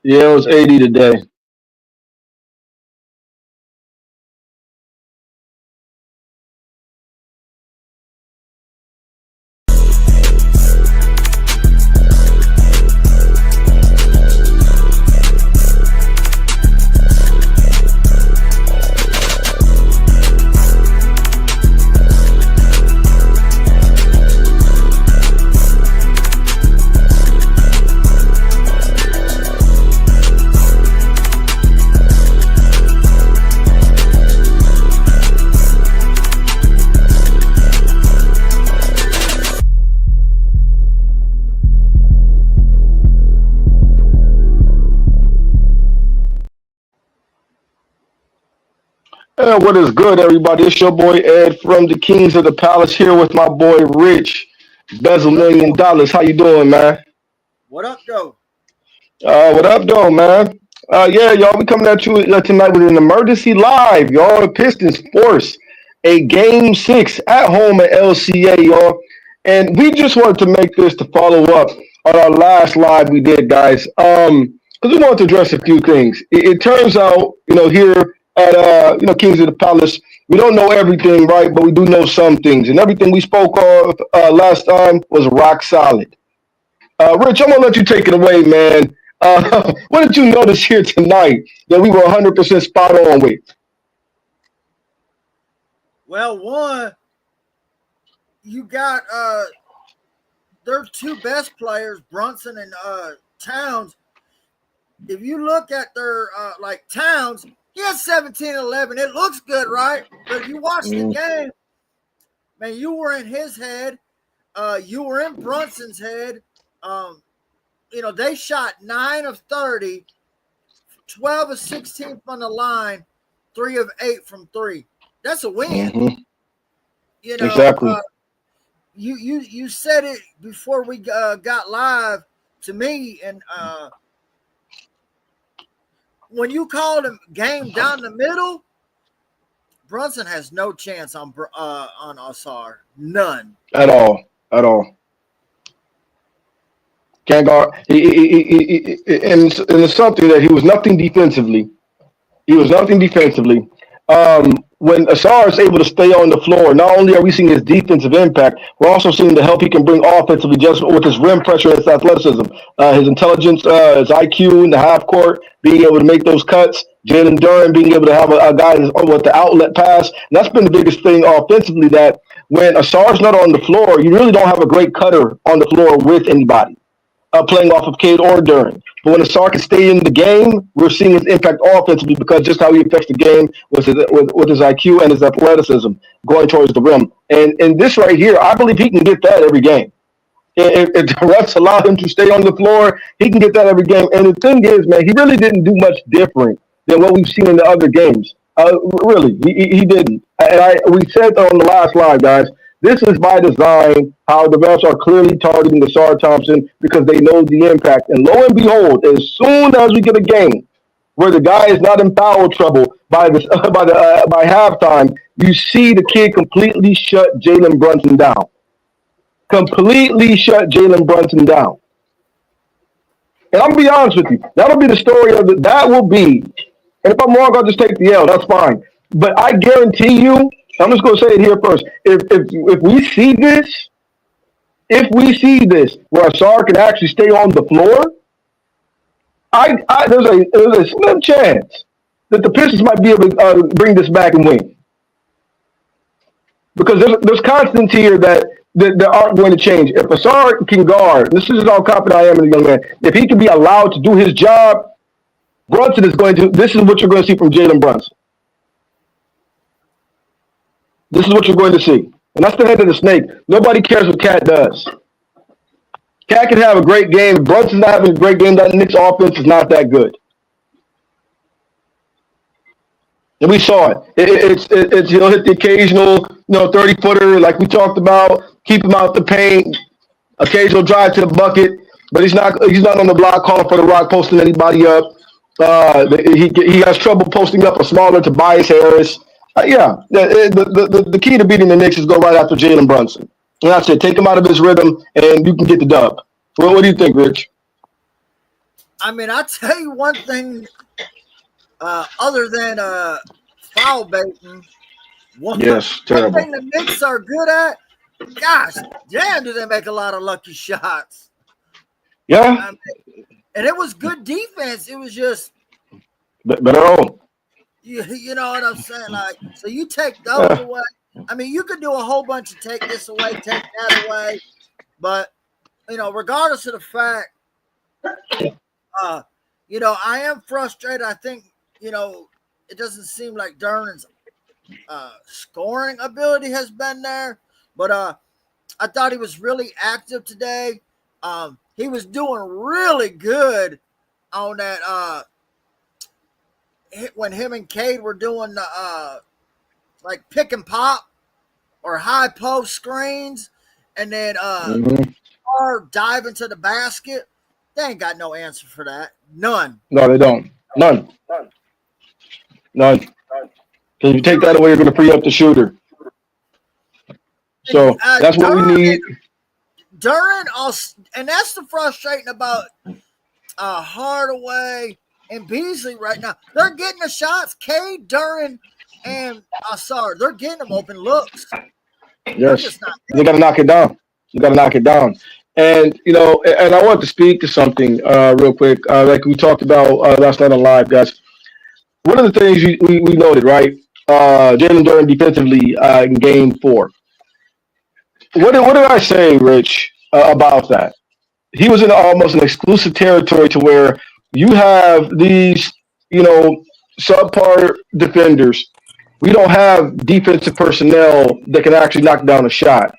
Yeah, it was 80 today. What is good, everybody? It's your boy Ed from the Kings of the Palace here with my boy Rich, Bezel What up, Million though? Dollars. How you doing, man? What up, though? What up, though, man? Yeah, y'all, we coming at you tonight with an emergency live, y'all. The Pistons force a game six at home at LCA, y'all. And we just wanted to make this to follow up on our last live we did, guys. Because we wanted to address a few things. It turns out, here at Kings of the Palace, we don't know everything, right? But we do know some things, and everything we spoke of last time was rock solid. Rich, I'm gonna let you take it away, man. What did you notice here tonight that we were 100% spot on with? Well, one, you got their two best players, Brunson and Towns. If you look at their like Towns, he has 17-11. It looks good, right? But if you watch the Mm, game, man, you were in his head. You were in Brunson's head. Um, they shot 9 of 30, 12 of 16 from the line, 3 of 8 from three. That's a win. hmm You know, Exactly. you said it before we got live to me, and when you called him game down the middle, Brunson has no chance on Asar, none. At all. At all. Can't guard. And it's something that he was nothing defensively. He was nothing defensively. When Asar is able to stay on the floor, not only are we seeing his defensive impact, we're also seeing the help he can bring offensively just with his rim pressure and his athleticism, his intelligence, his IQ in the half court, being able to make those cuts. Jalen Duran being able to have a guy with the outlet pass. And that's been the biggest thing offensively, that when Asar's not on the floor, you really don't have a great cutter on the floor with anybody playing off of Cade or Duran. But when Asar can stay in the game, we're seeing his impact offensively because just how he affects the game with his IQ and his athleticism going towards the rim. And this right here, I believe he can get that every game. If the refs allow him to stay on the floor, he can get that every game. And the thing is, man, he really didn't do much different than what we've seen in the other games. Really, he didn't. And we said on the last live, guys, this is by design how the refs are clearly targeting Asar Thompson because they know the impact. And lo and behold, as soon as we get a game where the guy is not in foul trouble by halftime, you see the kid completely shut Jalen Brunson down. Completely shut Jalen Brunson down. And I'm gonna be honest with you, that'll be the story of it. That will be. And if I'm wrong, I'll just take the L. That's fine. But I guarantee you, I'm just gonna say it here first. If we see this, where Asar can actually stay on the floor, there's a slim chance that the Pistons might be able to bring this back and win. Because there's constants here that aren't going to change. If Asar can guard, this is how confident I am in the young man. If he can be allowed to do his job, Brunson is going to. This is what you're going to see from Jalen Brunson. This is what you're going to see. And that's the head of the snake. Nobody cares what Cat does. Cat can have a great game. If Brunson's not having a great game, that Knicks offense is not that good. And we saw it. It's he'll hit the occasional 30-footer like we talked about. Keep him out the paint. Occasional drive to the bucket, but he's not on the block calling for the rock, posting anybody up. He has trouble posting up a smaller Tobias Harris. The key to beating the Knicks is go right after Jalen Brunson. And that's it. Take him out of his rhythm, and you can get the dub. What do you think, Rich? I mean, I tell you one thing. Other than foul baiting, one terrible. thing the Knicks are good at. Gosh, damn, do they make a lot of lucky shots? Yeah, and it was good defense. It was just better on. you know what I'm saying? Like, so you take those away. I mean, you could do a whole bunch of take this away, take that away, but regardless of the fact, I am frustrated. I think it doesn't seem like Duran's scoring ability has been there, but I thought he was really active today. He was doing really good on that when him and Cade were doing the like pick and pop or high post screens, and then or dive into the basket. They ain't got no answer for that. None. No, they don't. None. Because if you take that away, you're going to free up the shooter. So that's what we need. Duran, and that's the frustrating about Hardaway and Beasley right now. They're getting the shots. Cade, Duran, and Assar, they're getting them open looks. Yes, they got to knock it down. You got to knock it down. And and I want to speak to something real quick, like we talked about last night on live, guys. One of the things we noted, right? Jalen Duran defensively in Game 4. What did I say, Rich, about that? He was in almost an exclusive territory to where you have these, subpar defenders. We don't have defensive personnel that can actually knock down a shot.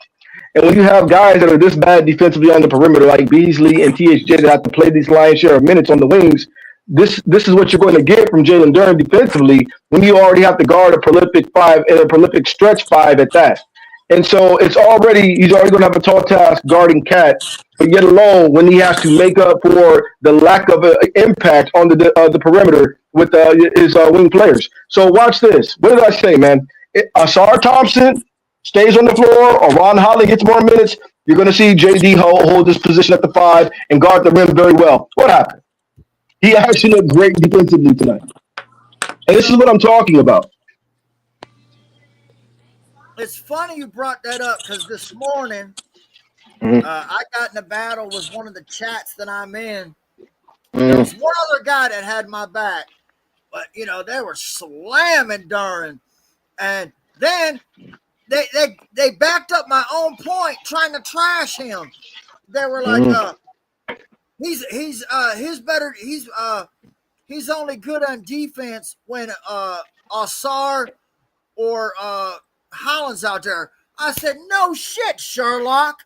And when you have guys that are this bad defensively on the perimeter, like Beasley and THJ, that have to play these lion's share of minutes on the wings, this is what you're going to get from Jalen Duran defensively when you already have to guard a prolific 5 and a prolific stretch 5 at that. And so he's already going to have a tall task guarding Cat, but yet alone when he has to make up for the lack of impact on the perimeter with his wing players. So watch this. What did I say, man? Asar Thompson stays on the floor, or Ron Holly gets more minutes, you're going to see JD hold this position at the 5 and guard the rim very well. What happened? He actually looked great defensively tonight. And this is what I'm talking about. It's funny you brought that up because this morning I got in a battle with one of the chats that I'm in. There was one other guy that had my back, but they were slamming Duran, and then they backed up my own point, trying to trash him. They were like, he's only good on defense when Assar or Holland's out there. I said, no shit, Sherlock.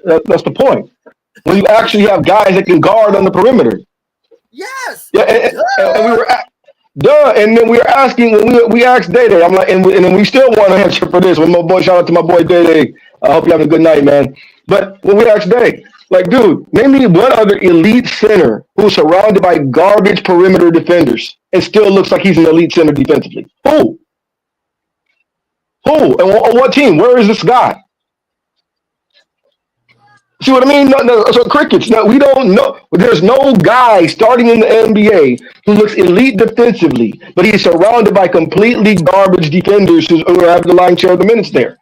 That's the point. When you actually have guys that can guard on the perimeter. Yes. Yeah, and we were and then we were asking when we asked Day Day. I'm like, and then we still want to answer for this. When my boy, shout out to my boy Day Day. I hope you have a good night, man. But when we asked Day, like, dude, name me one other elite center who's surrounded by garbage perimeter defenders and still looks like he's an elite center defensively. Who? And on what team? Where is this guy? See what I mean? No, so crickets. No, we don't know. There's no guy starting in the NBA who looks elite defensively, but he's surrounded by completely garbage defenders who have the lion's share of the minutes there.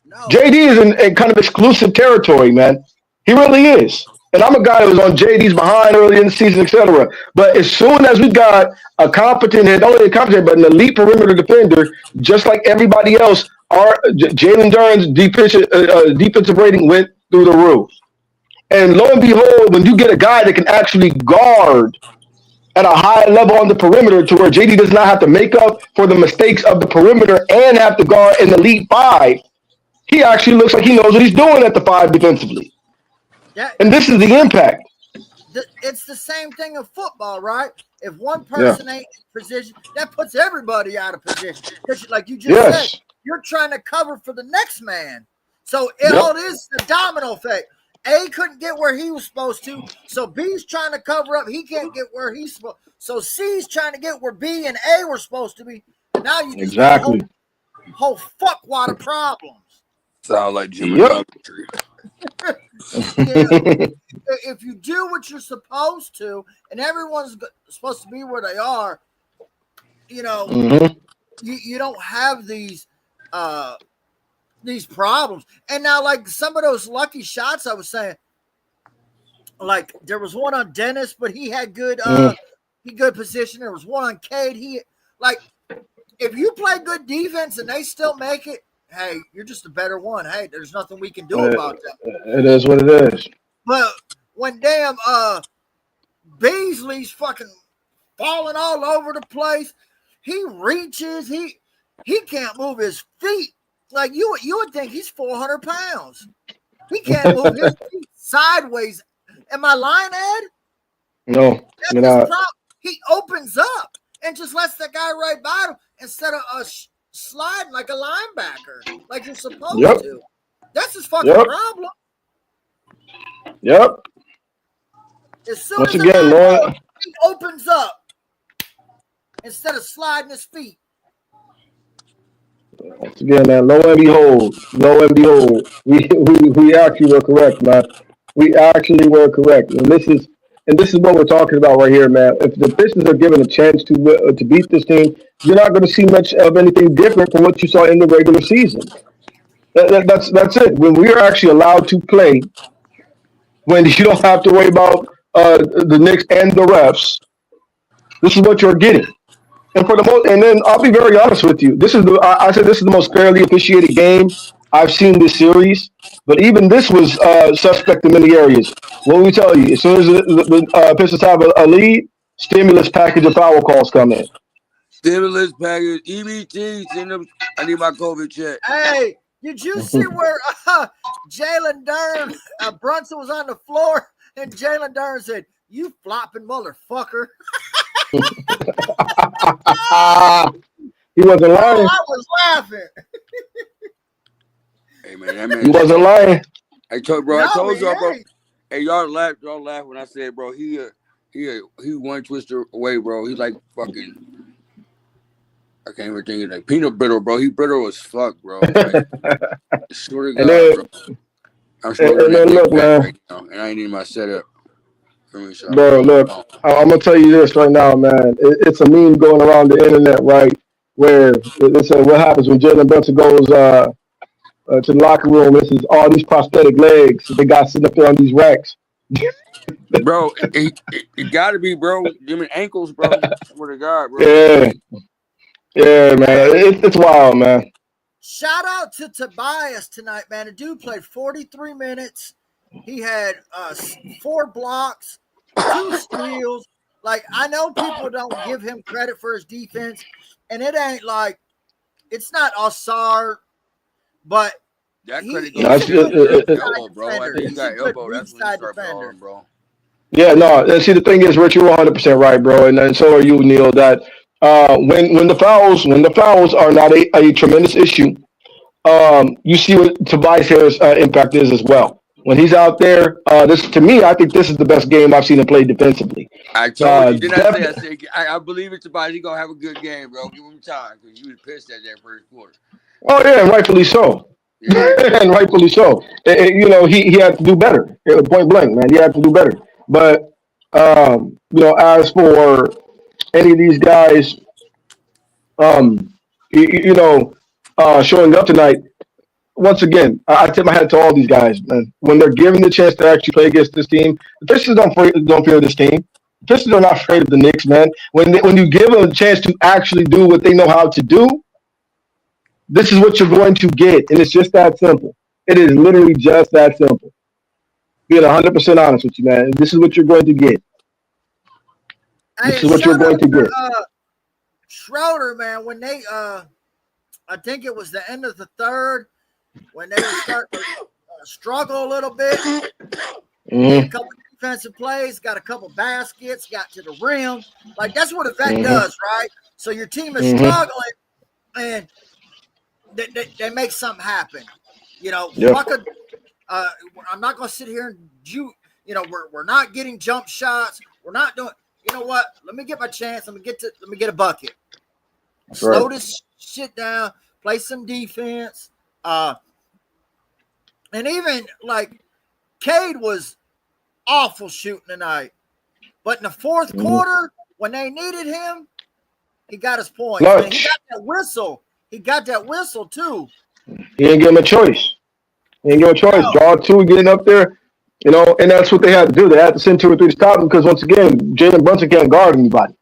No. JD is in kind of exclusive territory, man. He really is. And I'm a guy that was on JD's behind early in the season, etc. But as soon as we got a competent, not only a competent, but an elite perimeter defender, just like everybody else, Jalen Duran's defensive rating went through the roof. And lo and behold, when you get a guy that can actually guard at a high level on the perimeter to where JD does not have to make up for the mistakes of the perimeter and have to guard an elite 5, he actually looks like he knows what he's doing at the 5 defensively. Yeah. And this is the impact. It's the same thing in football, right? If one person ain't in position, that puts everybody out of position. Because like you just said, you're trying to cover for the next man. So it is the domino effect. A couldn't get where he was supposed to, so B's trying to cover up. He can't get where he's supposed. So C's trying to get where B and A were supposed to be. Now you just whole fuckwad of problems. Sound like geometry. If you do what you're supposed to, and everyone's supposed to be where they are, Mm-hmm. you don't have these problems. And now, like some of those lucky shots I was saying, like there was one on Dennis, but he had good position. There was one on Cade. He like if you play good defense and they still make it, hey, you're just a better one. Hey, there's nothing we can do about that. It is what it is. But when damn Beasley's fucking falling all over the place, he reaches, he can't move his feet. Like you would think he's 400 pounds. He can't move his feet sideways. Am I lying, Ed? No, That's you're his not. problem. He opens up and just lets the guy right by him instead of sliding like a linebacker, like you're supposed to. That's his fucking problem. Yep. As soon Once as again, Lauren, he opens up instead of sliding his feet. once again, man, lo and behold, we actually were correct, man. We actually were correct, and this is what we're talking about right here, man. If the Pistons are given a chance to beat this team, you're not going to see much of anything different from what you saw in the regular season. That's it. When we are actually allowed to play, when you don't have to worry about the Knicks and the refs, this is what you're getting. And for the most, and then I'll be very honest with you. I said this is the most fairly officiated game I've seen this series. But even this was suspect in many areas. What we tell you, as soon as the Pistons have a lead, stimulus package of foul calls come in. Stimulus package, EBT, send them. I need my COVID check. Hey, did you see where Jalen Durham, Brunson was on the floor, and Jalen Durham said, "You flopping motherfucker." He wasn't lying. I was laughing. Hey man, that man. He wasn't lying. I told y'all, bro. Hey, y'all laughed when I said, bro, he one twister away, bro. He's like fucking. I can't even think of like peanut brittle, bro. He brittle as fuck, bro. Like, swear to God, bro. I'm smoking that look, man. right now, and I ain't in my setup. Bro, look, I'm gonna tell you this right now, man. It's a meme going around the internet, right? Where they say what happens when Jalen Brunson goes to the locker room. This is all these prosthetic legs they got sitting up there on these racks. Bro, it gotta be, bro. Give me ankles, bro. Swear to God, bro. Yeah, man. It's wild, man. Shout out to Tobias tonight, man. The dude played 43 minutes. He had 4 blocks, 2 steals. Like, I know people don't give him credit for his defense, and it ain't like it's not Osar, but that credit goes to elbow, bro. I think he got elbow. That's when he started balling, bro. Yeah, no. See, the thing is, Rich, you're 100% right, bro, and so are you, Neil. That when the fouls are not a tremendous issue, you see what Tobias Harris' impact is as well. When he's out there, to me, I think this is the best game I've seen him play defensively. I told you, didn't I say? I believe it's Tobias. He's gonna have a good game, bro. Give him time because you was pissed at that first quarter. Oh yeah, and rightfully so. Yeah. And rightfully so. He had to do better. Point blank, man. He had to do better. But as for any of these guys, showing up tonight. Once again, I tip my hat to all these guys, man. When they're given the chance to actually play against this team, the Pistons don't fear this team. The Pistons are not afraid of the Knicks, man. When you give them a chance to actually do what they know how to do, this is what you're going to get, and it's just that simple. It is literally just that simple. Being 100% honest with you, man. This is what you're going to get. This is what you're going to get. Schroeder, man, when they, I think it was the end of the third, when they were starting to struggle a little bit, a couple defensive plays, got a couple baskets, got to the rim. Like, that's what a vet does, right? So your team is struggling, and they make something happen. I'm not going to sit here and we're not getting jump shots. We're not doing. You know what? Let me get my chance. Let me get a bucket. Slow this shit down. Play some defense. And even like Cade was awful shooting tonight. But in the fourth quarter, when they needed him, he got his points. And he got that whistle. He got that whistle too. He didn't give him a choice. He didn't give him a choice. No. Draw two, getting up there. You know, and that's what they had to do. They had to send 2 or 3 to stop him because, once again, Jalen Brunson can't guard anybody.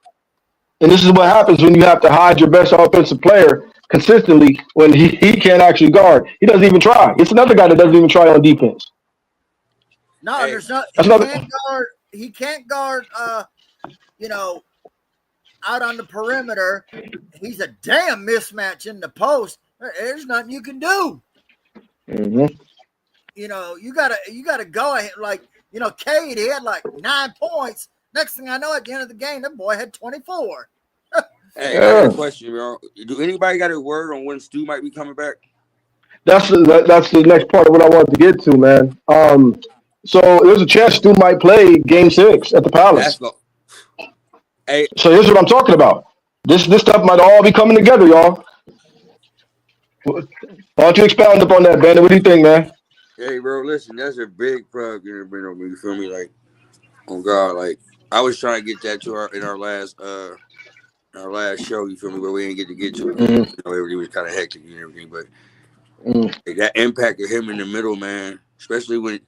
And this is what happens when you have to hide your best offensive player consistently when he can't actually guard. He doesn't even try. It's another guy that doesn't even try on defense. No, there's not. He can't guard. You know, out on the perimeter. He's a damn mismatch in the post. There's nothing you can do. Mm-hmm. You know, you gotta go ahead. Like, you know, Cade, he had like 9 points. Next thing I know, at the end of the game, that boy had 24. Hey, I got a question, bro. Do anybody got a word on when Stu might be coming back? That's the next part of what I wanted to get to, man. So there's a chance Stu might play Game 6 at the Palace. Hey, so here's what I'm talking about. This stuff might all be coming together, y'all. Why don't you expound upon that, Bandit? What do you think, man? Hey, bro, listen, that's a big plug in the middle. You feel me? Like, oh God, like I was trying to get that to in our last show. You feel me? But we didn't get to it. You know, everything was kind of hectic and everything. But like, that impact of him in the middle, man, especially when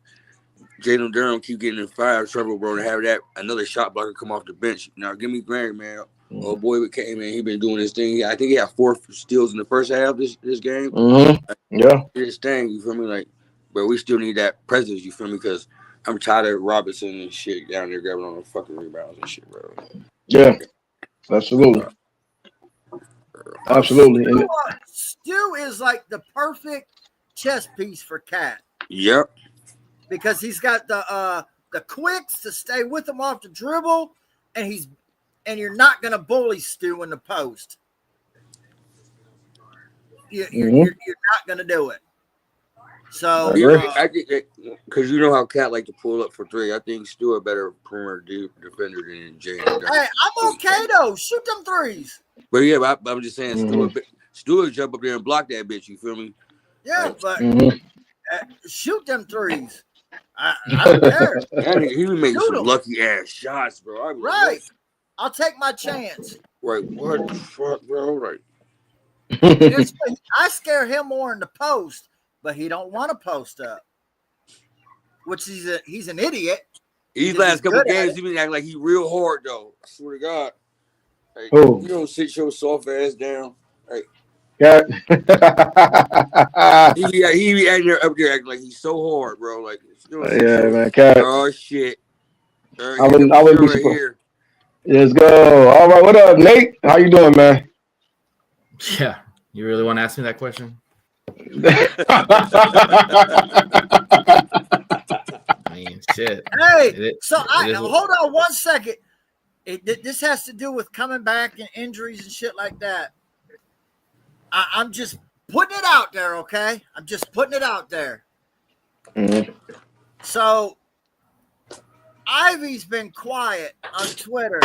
Jalen Durham keep getting in foul trouble, bro, to have that another shot blocker come off the bench. Now, give me granted, man. Oh boy, came in. He been doing his thing. I think he had 4 steals in the first half of this game. Yeah, his thing. You feel me? Like, but we still need that presence. You feel me? Because I'm tired of Robinson and shit down there grabbing on the fucking rebounds and shit, bro. Yeah, absolutely. Absolutely. Stu is like the perfect chess piece for Cat. Yep. Because he's got the quicks to stay with him off the dribble, and you're not going to bully Stu in the post. You're not going to do it. So I think because you know how Cat like to pull up for 3. I think Stu a better perimeter defender than Jalen. Hey, I'm okay though. Shoot them threes. But yeah, I'm just saying, Stu will jump up there and block that bitch. You feel me? Yeah, but shoot them threes. I don't care. He was making some lucky ass shots, bro. Right. I'll take my chance. Right. What the fuck, bro? Right. I scare him more in the post, but he don't want to post up. Which he's an idiot. These last couple games, he been acting like he real hard though. I swear to God. Like, you don't sit your soft ass down. Like, yeah. he be up there acting like he's so hard, bro. Like, you know, yeah, man. Cat. Oh shit. I wouldn't be surprised. Let's go. All right, what up, Nate? How you doing, man? Yeah, you really want to ask me that question? I mean, shit. Hey, hold on 1 second. This has to do with coming back and injuries and shit like that. I'm just putting it out there, okay? I'm just putting it out there. So, Ivy's been quiet on Twitter.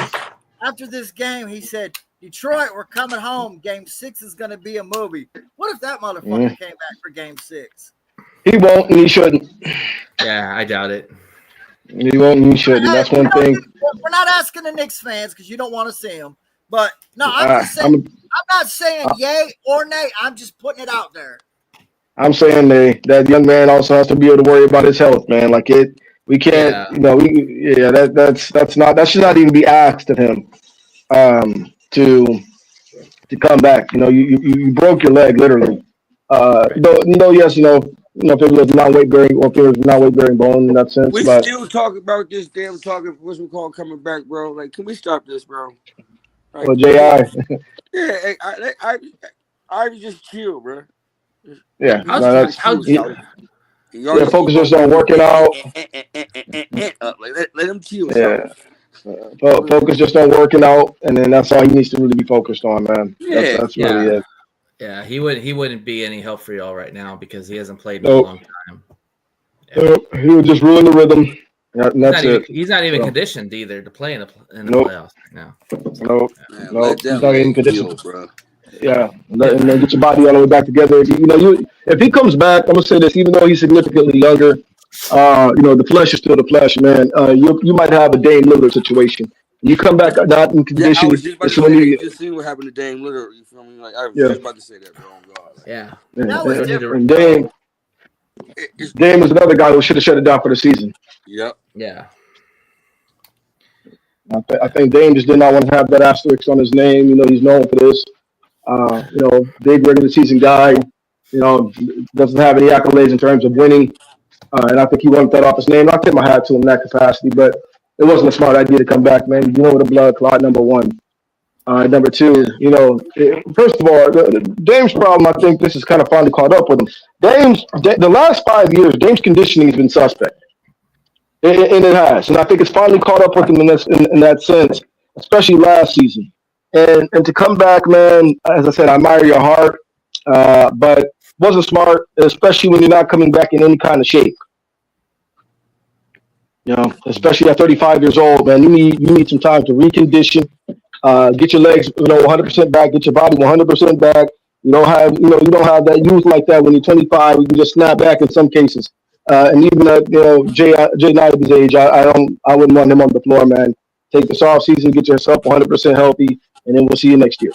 After this game, he said, Detroit, we're coming home. Game 6 is going to be a movie. What if that motherfucker came back for Game 6? He won't and he shouldn't. Yeah, I doubt it. He won't and he shouldn't. That's one thing. We're not asking the Knicks fans because you don't want to see them. But, no, I'm just saying, I'm not saying yay or nay. I'm just putting it out there. I'm saying that young man also has to be able to worry about his health, man. Like we can't, that should not even be asked of him to come back. You know, you broke your leg literally. People with non-weight bearing or people with non-weight bearing bone in that sense. We still talk about this damn talking. What's we call coming back, bro? Like, can we stop this, bro? Like, well, J.I. Yeah, I just chill, bro. Yeah, Y'all focus just on working out. Let him chill. Yeah. Focus just on working out, and then that's all he needs to really be focused on, man. That's really it. Yeah, he wouldn't be any help for y'all right now because he hasn't played in a long time. Yeah. He would just ruin the rhythm. That's it. He's not even conditioned either to play in the playoffs right now. Nope. He's not even conditioned, bro. Yeah, and then get your body all the way back together. If he comes back, I'm gonna say this. Even though he's significantly younger, the flesh is still the flesh, man. You might have a Dame Lillard situation. You come back not in Yeah, I condition. was just about to It's when say that. you, You just seen what happened to Dame Lillard. You feel me? Like I was yeah, just about to say that, bro. Oh, God. Yeah. That was different. and Dame was another guy who should have shut it down for the season. Yep. Yeah. I think Dame just did not want to have that asterisk on his name. He's known for this. Big regular season guy. Doesn't have any accolades in terms of winning. And I think he wanted that off his name. I'll tip my hat to him in that capacity, but it wasn't a smart idea to come back, man. With a blood clot, number one. Number two, first of all, Dame's problem, I think this is kind of finally caught up with him. The last 5 years, Dame's conditioning has been suspect. And it has. And I think it's finally caught up with him in that sense, especially last season. And to come back, man, as I said, I admire your heart, but wasn't smart, especially when you're not coming back in any kind of shape. Especially at 35 years old, man, you need some time to recondition, get your legs, 100% back, get your body 100% back. You don't have that youth like that when you're 25. You can just snap back in some cases. And even at Jay Knight's age, I wouldn't want him on the floor, man. Take this off season, get yourself 100% healthy, and then we'll see you next year.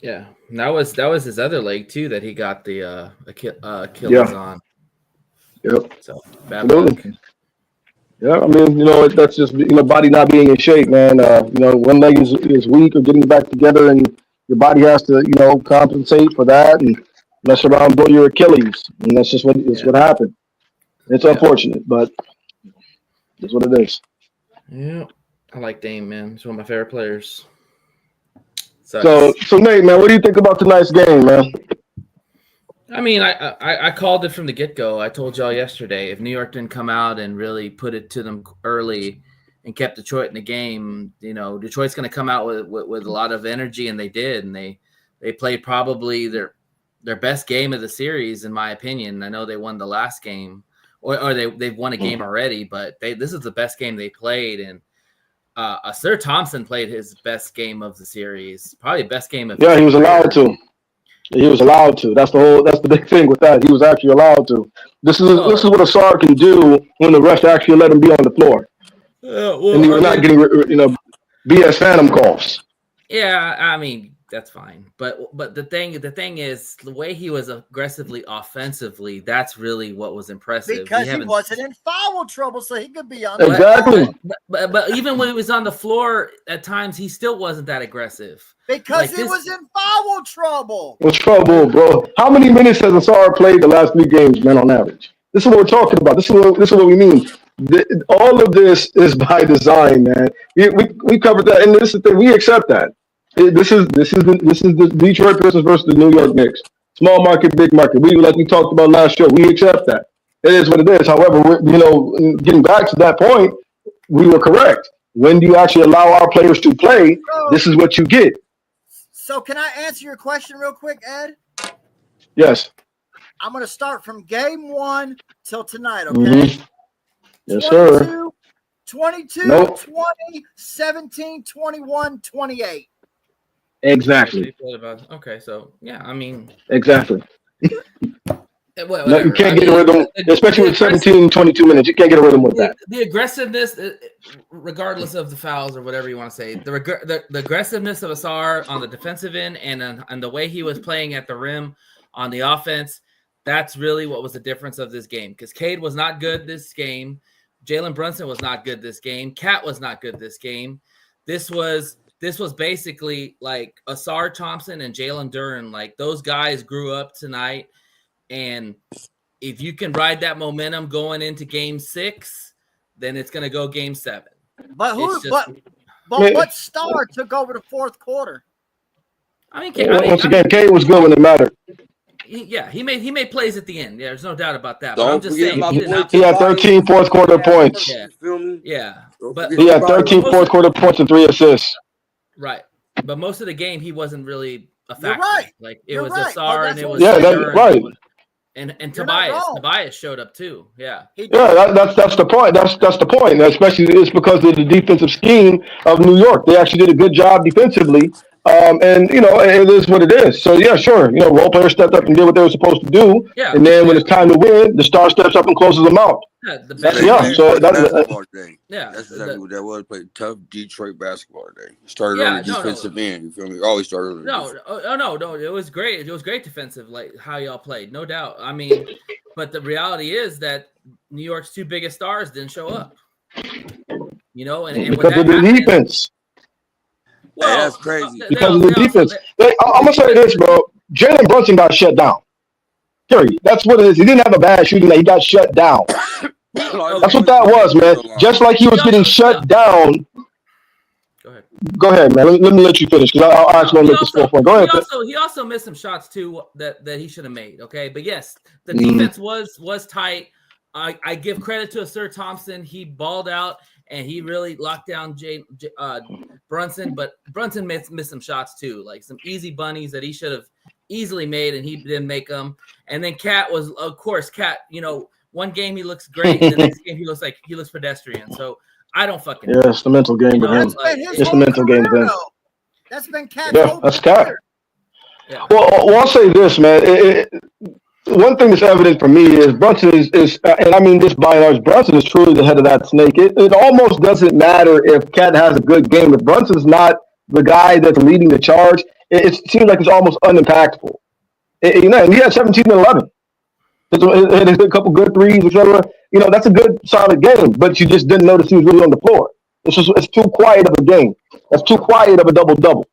Yeah, and that was his other leg too that he got the Achilles on. Yep. So bad luck. Yeah, I mean, that's just body not being in shape, man. One leg is weak or getting back together, and your body has to compensate for that and mess around, blow your Achilles, and that's just what happened. It's unfortunate, but it's what it is. Yeah, I like Dame, man. He's one of my favorite players. So Nate, man, what do you think about tonight's game, man? I mean, I called it from the get-go. I told y'all yesterday, if New York didn't come out and really put it to them early and kept Detroit in the game, Detroit's going to come out with a lot of energy, and they did. And they played probably their best game of the series, in my opinion. I know they won the last game, or they've won a game already, but this is the best game they played. And Sir Thompson played his best game of the series, probably best game of. Yeah, he was allowed to. He was allowed to. That's the big thing with that. He was actually allowed to. This is what a SAR can do when the refs actually let him be on the floor. And he was not getting BS phantom calls. Yeah, I mean that's fine. But the thing is the way he was aggressively offensively. That's really what was impressive. Because he wasn't in foul trouble, so he could be on. Exactly. But even when he was on the floor, at times he still wasn't that aggressive. Because he was in foul trouble. What's trouble, bro? How many minutes has Asar played the last 3 games, man, on average? This is what we're talking about. This is what we mean. All of this is by design, man. We covered that, and this is the thing. We accept that. This is the Detroit Pistons versus the New York Knicks. Small market, big market. Like we talked about last show. We accept that. It is what it is. However, getting back to that point, we were correct. When do you actually allow our players to play? This is what you get. So can I answer your question real quick, Ed? Yes. I'm going to start from game 1 till tonight, okay? Mm-hmm. Yes, 22, sir. 22, nope. 20, 17, 21, 28. Exactly. Okay, so yeah, I mean exactly. Whatever. No, you can't get a rhythm, especially with 17, 22 minutes. You can't get a rhythm with that. The aggressiveness, regardless of the fouls or whatever you want to say, the aggressiveness of Asar on the defensive end and the way he was playing at the rim on the offense, that's really what was the difference of this game. Because Cade was not good this game. Jalen Brunson was not good this game. Cat was not good this game. This was basically like Asar Thompson and Jalen Duren. Like those guys grew up tonight. And if you can ride that momentum going into game 6, then it's going to go game 7. But what star took over the fourth quarter? Once again, Cade was good when it mattered. He made plays at the end. Yeah, there's no doubt about that. Don't but I'm just saying he had 13 fourth quarter points. Yeah. You feel me? Yeah. But he had 13 fourth quarter points and 3 assists. Right. But most of the game he wasn't really a factor. You're right. Like it was Asar and it was right. And Tobias showed up too. Yeah. That's the point. That's the point. Especially it's because of the defensive scheme of New York. They actually did a good job defensively, And it is what it is. So yeah, sure. Role players stepped up and did what they were supposed to do. Yeah. And then when it's time to win, the star steps up and closes them out. Yeah, the That's best. so that's basketball today. Yeah, That's exactly what that was. Played tough Detroit basketball today. Started on the defensive end. You feel me? Always started on No. It was great. It was great defensive, like how y'all played, no doubt. I mean, but the reality is that New York's two biggest stars didn't show up. And because of the defense. Well, hey, that's crazy. Because of the defense. I'm gonna say this, bro. Jalen Brunson got shut down. Period. That's what it is. He didn't have a bad shooting night. He got shut down. That's what that was, man. Just like he was getting shut down. Go ahead, man. Let me let you finish because I actually want to make this point. Go ahead. He also missed some shots too that he should have made. Okay, but yes, the defense was tight. I give credit to Sir Thompson. He balled out and he really locked down Brunson. But Brunson missed some shots too, like some easy bunnies that he should have easily made, and he didn't make them. And then Cat was, of course, Cat. One game he looks great, and the next game he looks pedestrian. So I don't fucking know. Yeah, it's the mental game with him. It's the mental game with him. That's been Cat. Yeah, that's Cat. Yeah. Well, I'll say this, man. One thing that's evident for me is Brunson is, and I mean this by and large, Brunson is truly the head of that snake. It almost doesn't matter if Cat has a good game. If Brunson's not the guy that's leading the charge, it seems like it's almost unimpactful. And he had 17 and 11. It a couple good threes, etc. That's a good, solid game, but you just didn't notice he was really on the floor. It's too quiet of a game. That's too quiet of a double-double.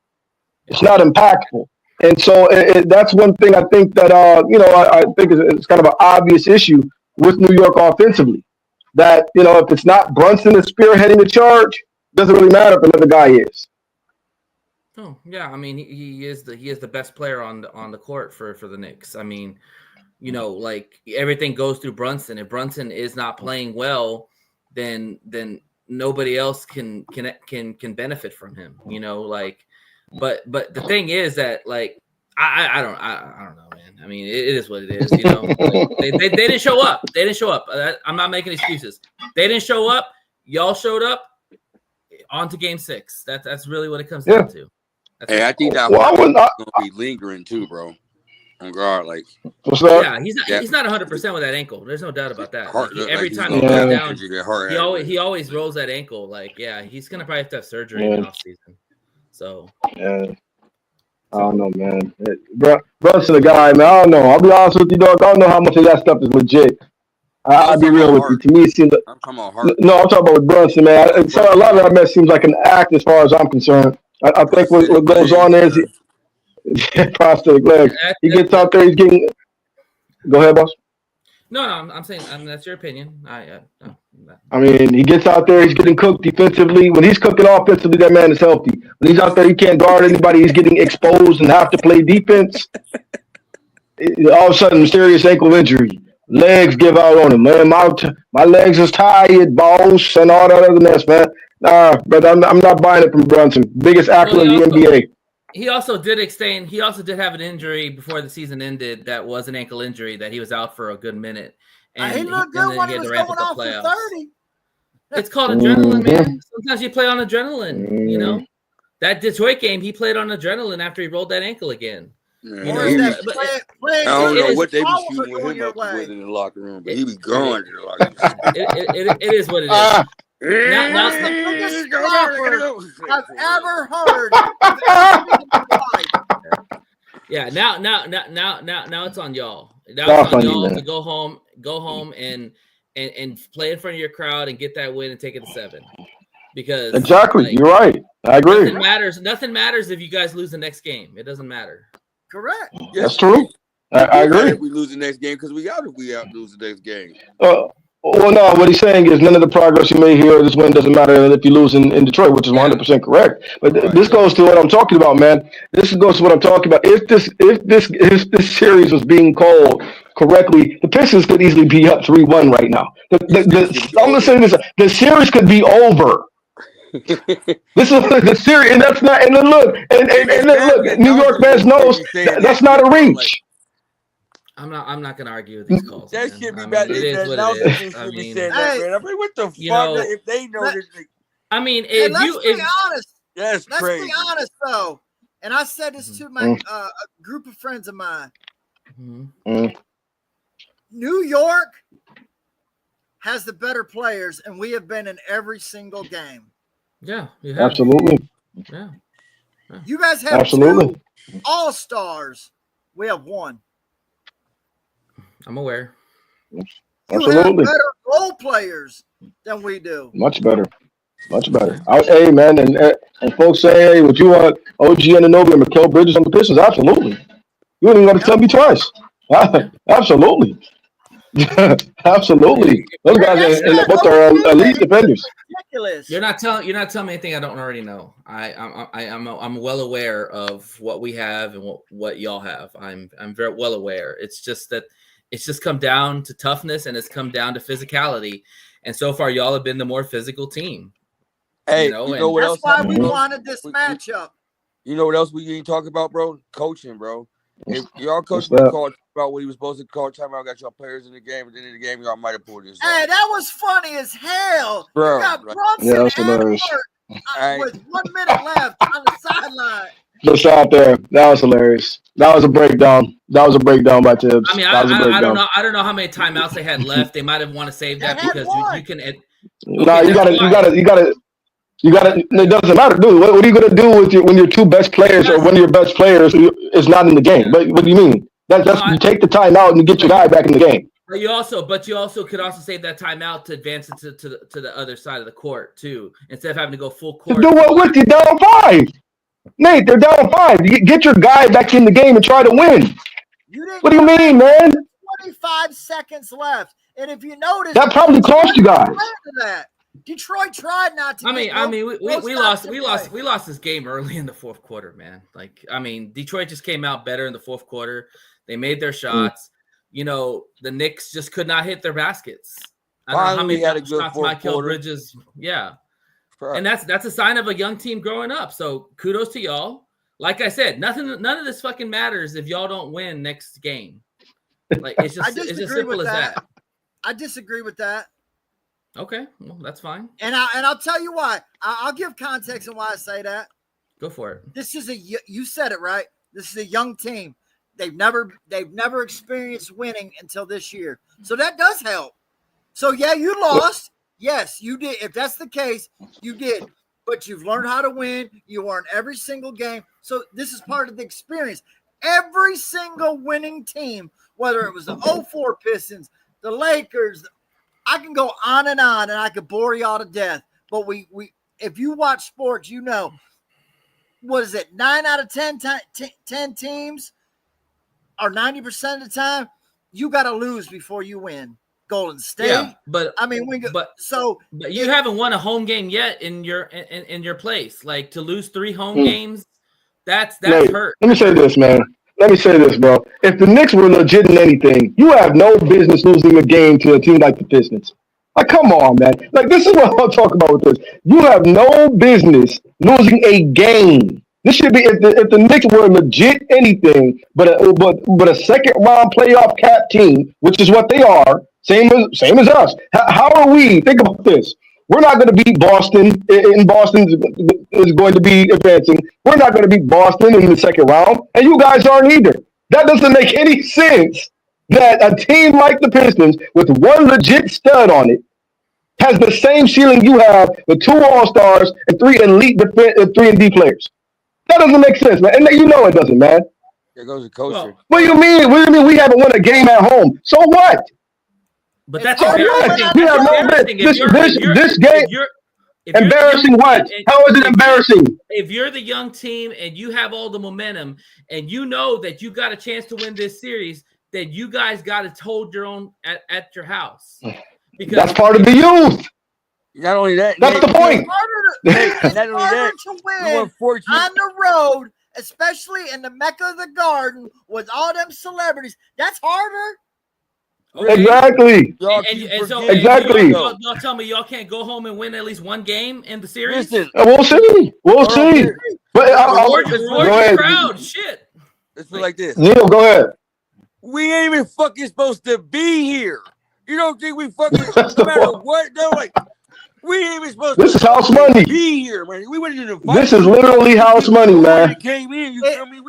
It's not impactful. And so that's one thing I think that, I think it's kind of an obvious issue with New York offensively. That, if it's not Brunson that's spearheading the charge, it doesn't really matter if another guy is. Oh, yeah. I mean, he is the best player on the court for the Knicks. I mean, like everything goes through Brunson. If Brunson is not playing well, then nobody else can benefit from him. But the thing is that like I don't know, man. I mean, it is what it is. They didn't show up. They didn't show up. I'm not making excuses. They didn't show up. Y'all showed up. On to Game 6. That's really what it comes down to. Hey, I think that gonna be lingering too, bro. On guard, like what's that? Yeah, he's not 100% with that ankle. There's no doubt about that. Every time he goes down, he always rolls that ankle. Like, yeah, he's gonna probably have to have surgery in the offseason. So yeah, I don't know, man. Brunson, the guy, man. I don't know. I'll be honest with you, dog. I don't know how much of that stuff is legit. I'll be real with you. To me, it seems like no. I'm talking about with Brunson, man. So a lot of that mess seems like an act, as far as I'm concerned. I think what goes on there is prosthetic leg. He gets out there. He's getting. Go ahead, boss. No, I'm saying that's your opinion. I mean, he gets out there. He's getting cooked defensively. When he's cooking offensively, that man is healthy. When he's out there, he can't guard anybody. He's getting exposed and have to play defense. All of a sudden, mysterious ankle injury. Legs give out on him, man. My legs is tired, boss, and all that other mess, man. Nah, but I'm not buying it from Brunson. Biggest actor in the NBA. He also did extend. He also did have an injury before the season ended. That was an ankle injury that he was out for a good minute. And he looked good when he was going off for 30. It's called adrenaline, man. Sometimes you play on adrenaline. That Detroit game, he played on adrenaline after he rolled that ankle again. Yeah, I don't know what they be shooting with him up with in the locker room, but he be going to the locker room. It is what it is. Now, I've ever heard. Yeah, now it's on y'all. Now it's on y'all to go home and play in front of your crowd and get that win and take it to 7. Because exactly, you're right. I agree. Nothing matters if you guys lose the next game. It doesn't matter. Correct. Yes, that's true. I agree. If we lose the next game, because we out lose the next game. Well, no, what he's saying is none of the progress you made here, this win doesn't matter if you lose in Detroit, which is 100% correct. But this goes to what I'm talking about, man. This goes to what I'm talking about. If this series was being called correctly, the Pistons could easily be up 3-1 right now. I'm going to say this: the series could be over. This is the series, and that's not. And look, look, New York fans knows that's not a reach. I'm not gonna argue with these calls. That shit be bad. It is what it is. I mean, what the fuck? If they know this, I mean, let's be honest. That's crazy. Let's be honest, though. and I said this to my a group of friends of mine. New York has the better players, and we have been in every single game. Yeah, you have. Absolutely. Yeah. You guys have Absolutely. 2 all-stars. We have 1. I'm aware. You Absolutely. have better role players than we do. Much better. Much better. Hey, man, and folks say, hey, would you want OG Anunoby and Mikal Bridges on the Pistons? Absolutely. You don't even got to tell me twice. Absolutely. Absolutely. Those guys are both are elite defenders. Ridiculous. You're not telling me anything I don't already know. I'm well aware of what we have and what y'all have. I'm very well aware. It's just come down to toughness, and it's come down to physicality. And so far, y'all have been the more physical team. Hey, you know what else? That's why we wanted this matchup. You know what else we didn't talk about, bro? Coaching, bro. If y'all coach would have called about what he was supposed to call timeout, got y'all players in the game, at the end of the game, y'all might have pulled this. Hey, that was funny as hell. Bro, you got Brunson that's hilarious. with 1 minute left on the sideline. Just out there. That was hilarious. That was a breakdown. That was a breakdown by Tibbs. I mean, that was a breakdown. I don't know how many timeouts they had left. They might have want to save that because you can. No, you gotta. It doesn't matter, dude. What are you gonna do with when your 2 best players or one of your best players is not in the game? But what do you mean? You take the time out and you get your guy back in the game. But you also could also save that timeout to advance it to the other side of the court too, instead of having to go full court. Do what with you down 5, Nate? They're down 5. You get your guy back in the game and try to win. What do you mean, man? 25 seconds left, and if you notice, that probably cost you guys. Detroit tried not to. We lost this game early in the fourth quarter, man. Detroit just came out better in the fourth quarter. They made their shots. The Knicks just could not hit their baskets. I don't know how many had a good shots fourth Mikal quarter. Bridges. Yeah. And that's a sign of a young team growing up. So kudos to y'all. Like I said, none of this fucking matters if y'all don't win next game. It's just simple as that. I disagree with that. Okay, well, that's fine. And I'll tell you why. I'll give context on why I say that. Go for it. This is you said it right. This is a young team. They've never experienced winning until this year. So that does help. So yeah, you lost. Yes, you did. If that's the case, you did. But you've learned how to win. You won every single game. So this is part of the experience. Every single winning team, whether it was the 04 Pistons, the Lakers, I can go on and I could bore y'all to death. But we if you watch sports, you know, what is it? 9 out of 10 teams, or 90% of the time, you got to lose before you win. Golden State, yeah, but you haven't won a home game yet in your place. Like, to lose 3 home games, that's hurt. Let me say this, man. Let me say this, bro. If the Knicks were legit in anything, you have no business losing a game to a team like the Pistons. Like, come on, man. Like, this is what I'm talking about with this. You have no business losing a game. This should be if the Knicks were legit anything, but a second round playoff cap team, which is what they are. Same as us. How are we? Think about this. We're not going to beat Boston. And Boston is going to be advancing. We're not going to beat Boston in the second round, and you guys aren't either. That doesn't make any sense. That a team like the Pistons, with one legit stud on it, has the same ceiling you have with 2 All-Stars and 3 elite 3-and-D players. That doesn't make sense, man. And you know it doesn't, man. There goes the coaching. What do you mean? What do you mean we haven't won a game at home? So what? But that's embarrassing. This game. If embarrassing what? How is it embarrassing? If you're the young team and you have all the momentum and you know that you got a chance to win this series, then you guys got to hold your own at your house. Because that's part of the youth. Not only that, that's the point. It's harder to win on the road, especially in the Mecca of the Garden with all them celebrities. That's harder. Okay. Exactly. Exactly. Y'all tell me y'all can't go home and win at least one game in the series? Listen, we'll see. We'll see. But go ahead. Crowd. Shit. Let's put it like this. Neil, go ahead. We ain't even fucking supposed to be here. You don't think we fucking, no matter what? No, like, We ain't even supposed This to is house money. be here, man. We wouldn't even fight. This is literally house money, man. Came in, you feel me?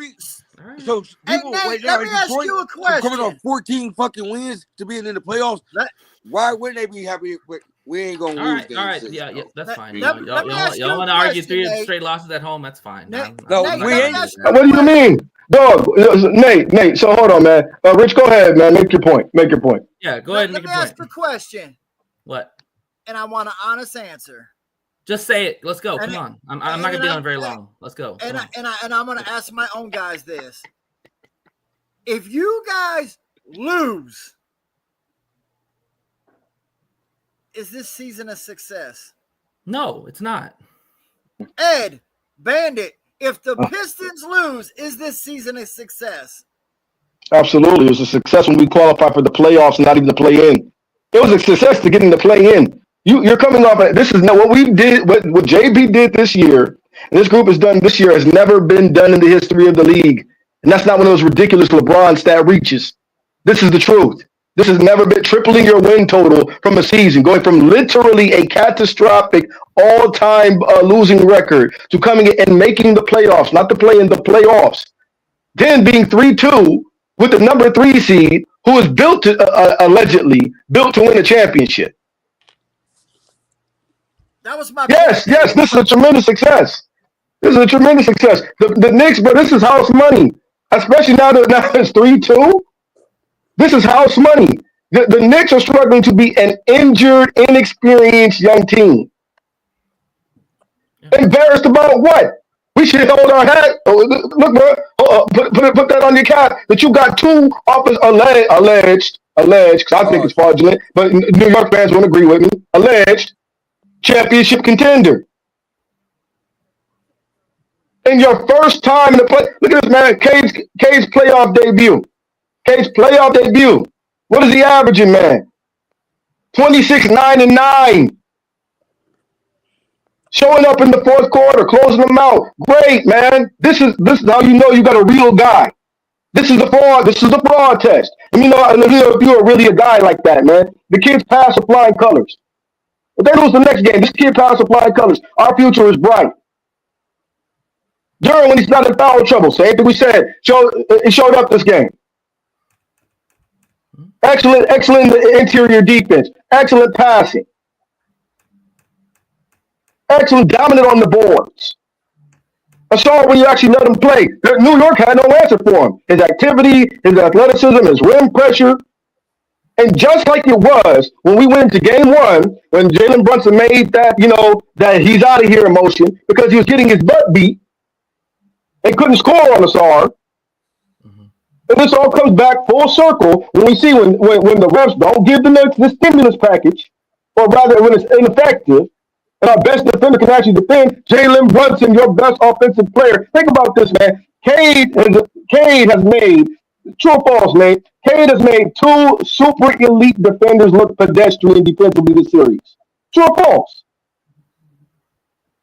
So people Nate, right now let in me ask Detroit you a coming off question. 14 fucking wins to being in the playoffs. Why wouldn't they be happy? We ain't gonna lose. All right, six, yeah, that's fine. Let me ask you a want to argue question, 3 Nate. straight losses at home? That's fine. Nate, No, Nate, we ain't. What do you mean? Dog, Nate, so hold on, man. Rich, go ahead, man. Make your point. Yeah, go ahead and make Let me your ask point. the question. What? And I want an honest answer. Just say it. Let's go. And Come on. I'm not gonna be on very long. Let's go. And I'm gonna ask my own guys this. If you guys lose, is this season a success? No, it's not. Ed, Bandit, if the Pistons lose, is this season a success? Absolutely. It was a success when we qualified for the playoffs, not even the play-in. It was a success to get in the play-in. You're coming off of, this is not what we did, what JB did this year, and this group has done this year has never been done in the history of the league. And that's not one of those ridiculous LeBron stat reaches. This is the truth. This has never been tripling your win total from a season, going from literally a catastrophic all-time losing record to coming in and making the playoffs, not the play-in, the playoffs. Then being 3-2 with the number 3 seed, who is built to, allegedly built to win a championship. That was my Yes, this is a tremendous success. This is a tremendous success. The Knicks, but this is house money, especially now that it's 3-2. This is house money. The Knicks are struggling to be an injured, inexperienced young team. Embarrassed about what? We should hold our hat. Look, bro, put that on your cap that you got 2 alleged, because I think it's fraudulent, but New York fans won't agree with me. Alleged championship contender. In your first time in the play, look at this, man. Cade's playoff debut. What is he averaging, man? 26, 9, and 9. Showing up in the fourth quarter, closing them out. Great, man. This is how you know you got a real guy. This is the fraud test. And if you're really a guy like that, man, the kids pass with flying colors. If they lose the next game, this kid pass with flying colors. Our future is bright. During when he's not in foul trouble, same thing we said. It showed up this game. Excellent interior defense. Excellent passing. Excellent dominant on the boards. I saw it when you actually let him play. New York had no answer for him. His activity, his athleticism, his rim pressure. And just like it was when we went to game 1, when Jalen Brunson made that, that he's out of here emotion because he was getting his butt beat and couldn't score on the SAR. And this all comes back full circle when we see when the refs don't give the stimulus package, or rather when it's ineffective, and our best defender can actually defend. Jalen Brunson, your best offensive player. Think about this, man. Cade has made, true or false, Nate? Cade has made 2 super elite defenders look pedestrian defensively this series. True or false?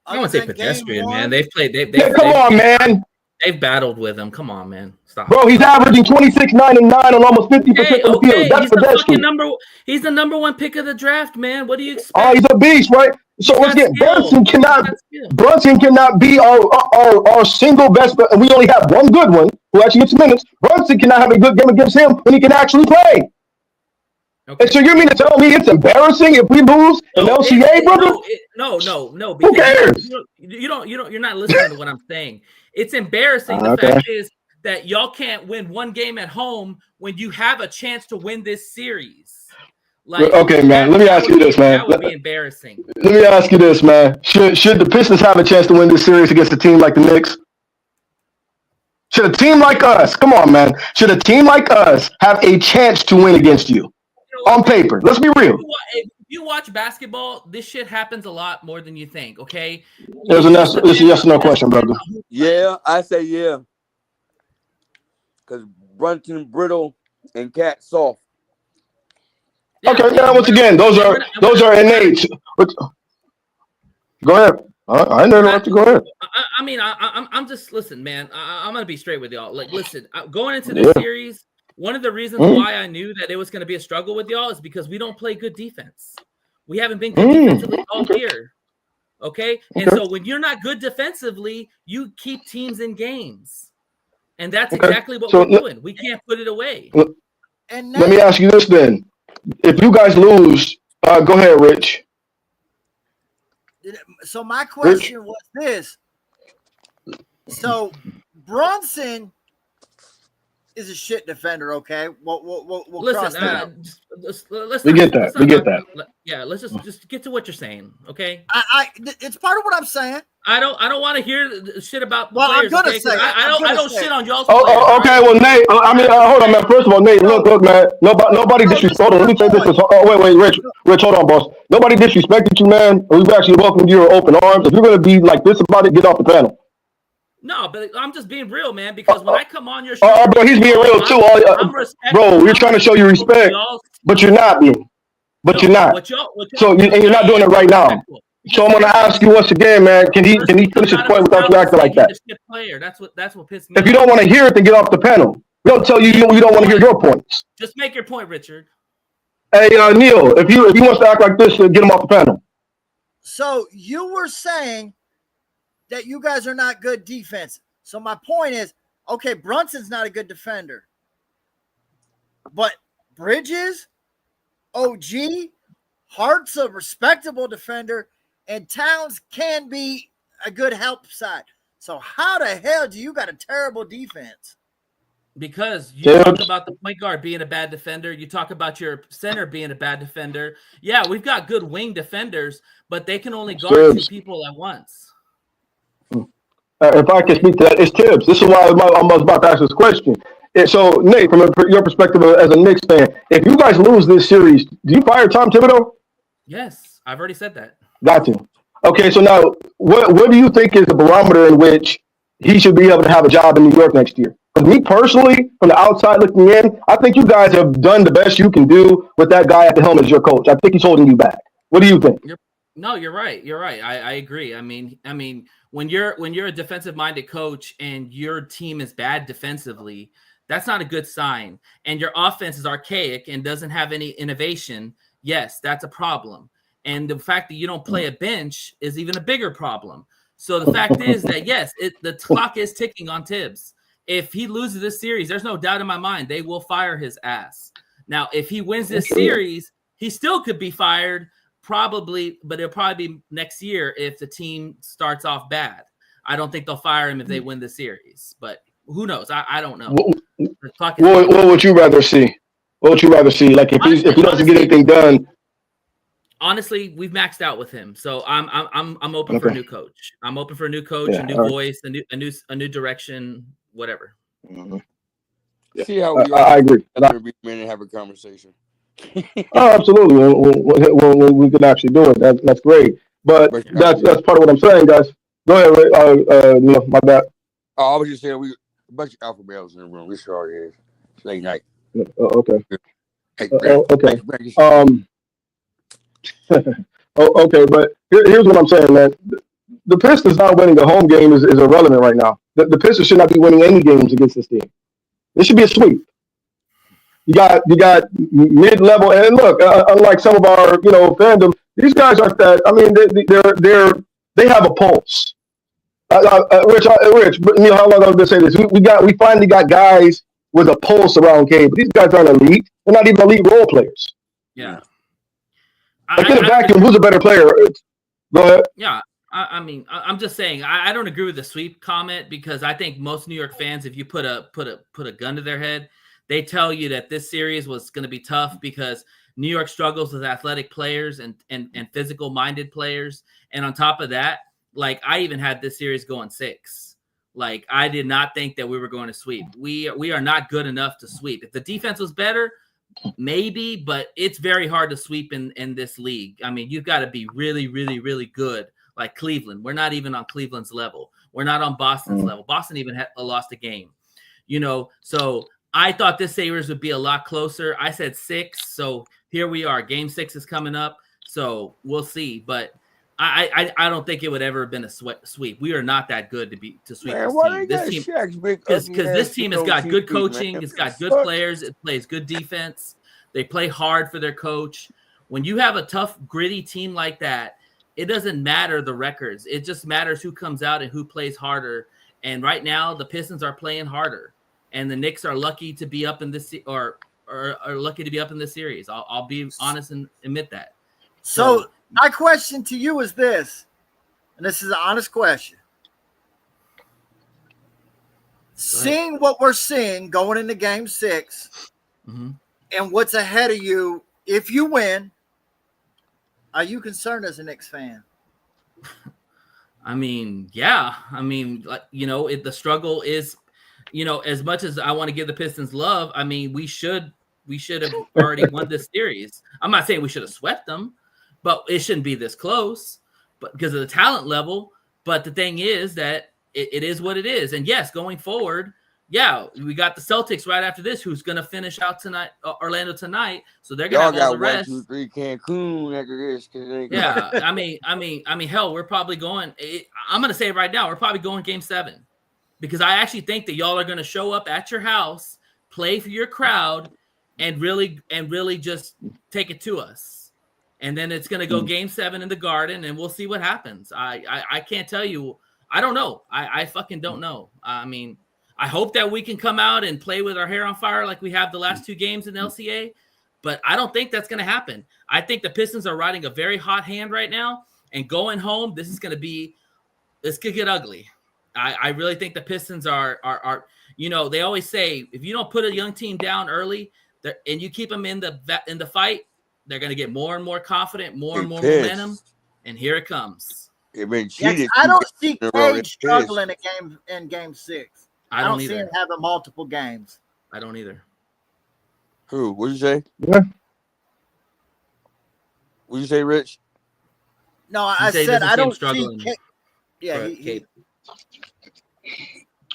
I don't want to say pedestrian, man. They've played. Come on, man. They've battled with him. Come on, man. Stop. Bro, he's averaging 26, 9, and 9 on almost 50% of the field. That's pedestrian. He's the number 1 pick of the draft, man. What do you expect? Oh, he's a beast, right? So let's get Brunson cannot be our single best, and we only have one good one who actually gets minutes. Brunson cannot have a good game against him when he can actually play. Okay. And so you mean to tell me it's embarrassing if we lose an LCA, brother? No. Who cares? You're not listening to what I'm saying. It's embarrassing. The fact is that y'all can't win one game at home when you have a chance to win this series. Like, okay, man. Let me ask you this, man. That would be embarrassing. Let me ask you this, man. Should the Pistons have a chance to win this series against a team like the Knicks? Should a team like us, come on, man. Should a team like us have a chance to win against you? On paper. Let's be real. If you watch basketball, this shit happens a lot more than you think, okay? It's a yes or no question, brother. Yeah, I say yeah. Because Brunson brittle and Cat soft. Yeah, okay, now once again, those are innate. Go ahead. I interrupt you. Go ahead. I mean, I'm just listen, man. I'm gonna be straight with y'all. Like, listen, going into this series, one of the reasons why I knew that it was gonna be a struggle with y'all is because we don't play good defense. We haven't been good defensively all year. Okay? And so when you're not good defensively, you keep teams in games. And that's exactly what we're doing. We can't put it away. And let me ask you this then. If you guys lose, go ahead, Rich. So my question was this. So Brunson is a shit defender, okay? We'll cross that out. We get that. Yeah, let's just get to what you're saying, okay? It's part of what I'm saying. I don't want to hear shit about well, players. I'm gonna okay? say I don't shit on y'all's players. Okay, well, Nate. I mean, hold on, man. First of all, Nate, look, man. Nobody disrespected. Let me say this. Wait, Rich, hold on, boss. Nobody disrespected you, man. We've actually welcomed you with open arms. If you're gonna be like this about it, get off the panel. No, but I'm just being real, man. Because when I come on your show, bro, he's being real too. Bro, you're trying to show you respect, but you're not being. But you're not. And you're not doing it right now. So I'm gonna ask you once again, man. Can he finish his point without you acting like that? That's what pissed me. If you don't want to hear it, then get off the panel. We don't tell you you don't want to hear your points. Just make your point, Richard. Hey, Neil, if he wants to act like this, get him off the panel. So you were saying that you guys are not good defense. So my point is, okay, Brunson's not a good defender, but Bridges, OG, Hart's a respectable defender, and Towns can be a good help side. So how the hell do you got a terrible defense? Because you talk about the point guard being a bad defender. You talk about your center being a bad defender. Yeah, we've got good wing defenders, but they can only guard two people at once. If I can speak to that, it's Tibbs. This is why I'm about to ask this question. So, Nate, from your perspective as a Knicks fan, if you guys lose this series, do you fire Tom Thibodeau? Yes, I've already said that. Got you. Okay, so now, what do you think is the barometer in which he should be able to have a job in New York next year? Because me personally, from the outside looking in, I think you guys have done the best you can do with that guy at the helm as your coach. I think he's holding you back. What do you think? You're right. You're right. I agree. I mean, when you're a defensive-minded coach and your team is bad defensively, that's not a good sign. And your offense is archaic and doesn't have any innovation. Yes, that's a problem. And the fact that you don't play a bench is even a bigger problem. So the fact is that, yes, the clock is ticking on Tibbs. If he loses this series, there's no doubt in my mind they will fire his ass. Now, if he wins this series, he still could be fired, probably, but it'll probably be next year if the team starts off bad. I don't think they'll fire him if they win the series, but who knows? I don't know. What would you rather see? What would you rather see? Like if he doesn't get anything done. Honestly, we've maxed out with him, so I'm open for a new coach. I'm open for a new coach, a new voice, a new direction, whatever. Mm-hmm. Yeah. See how we I agree. And have a conversation. Oh, absolutely. When we can actually do it, that's great. But that's part of what I'm saying, guys. Go ahead, Neil. My bad. I was just saying we a bunch of alpha males in the room. We sure is. It's late night. Okay. Hey, okay. Okay, but here's what I'm saying, man. The Pistons not winning a home game is irrelevant right now. The Pistons should not be winning any games against this team. This should be a sweep. You got mid-level, and look, unlike some of our fandom, these guys aren't that. I mean, they have a pulse. Rich, Neil, how long I was gonna say this? We finally got guys with a pulse around K, but these guys aren't elite. They're not even elite role players. Yeah. Like in a vacuum, who's a better player? Go ahead. Yeah. I mean, I'm just saying I don't agree with the sweep comment because I think most New York fans, if you put a gun to their head, they tell you that this series was going to be tough because New York struggles with athletic players and physical-minded players. And on top of that, like I even had this series going 6. Like I did not think that we were going to sweep. We are not good enough to sweep. If the defense was better, maybe, but it's very hard to sweep in this league. I mean, you've got to be really, really, really good. Like Cleveland, we're not even on Cleveland's level. We're not on Boston's level. Boston even lost a game, So I thought this series would be a lot closer. I said 6, so here we are. Game 6 is coming up, so we'll see. But I don't think it would ever have been a sweep. We are not that good to sweep this team. Because this team has got good coaching, it's got good players, it plays good defense. They play hard for their coach. When you have a tough, gritty team like that, it doesn't matter the records. It just matters who comes out and who plays harder. And right now, the Pistons are playing harder, and the Knicks are lucky to be up in this or are lucky to be up in this series. I'll be honest and admit that. So my question to you is this, and this is an honest question. Seeing what we're seeing going into Game 6, and what's ahead of you, if you win, are you concerned as a Knicks fan? I mean, yeah. I mean, the struggle is, as much as I want to give the Pistons love, I mean, we should have already won this series. I'm not saying we should have swept them, but it shouldn't be this close, but because of the talent level. But the thing is that it is what it is. And yes, going forward, yeah, we got the Celtics right after this, who's going to finish out tonight, Orlando tonight. So they're going to have all the rest. 1, 2, 3 Cancun after this. Yeah, I mean, hell, we're probably going. I'm going to say it right now, we're probably going Game 7, because I actually think that y'all are going to show up at your house, play for your crowd, and really just take it to us. And then it's going to go Game 7 in the Garden, and we'll see what happens. I can't tell you. I don't know. I fucking don't know. I mean, I hope that we can come out and play with our hair on fire like we have the last 2 games in LCA, but I don't think that's going to happen. I think the Pistons are riding a very hot hand right now, and going home, this could get ugly. I really think the Pistons are they always say, if you don't put a young team down early and you keep them in the fight, they're going to get more and more confident, more and more momentum, and here it comes. They've been cheated. Yes, I don't see Cade struggling in Game 6. I don't see him having multiple games. I don't either. Who? What'd you say? Yeah. What'd you say, Rich? No, I said I don't see Cade. Yeah, Cade.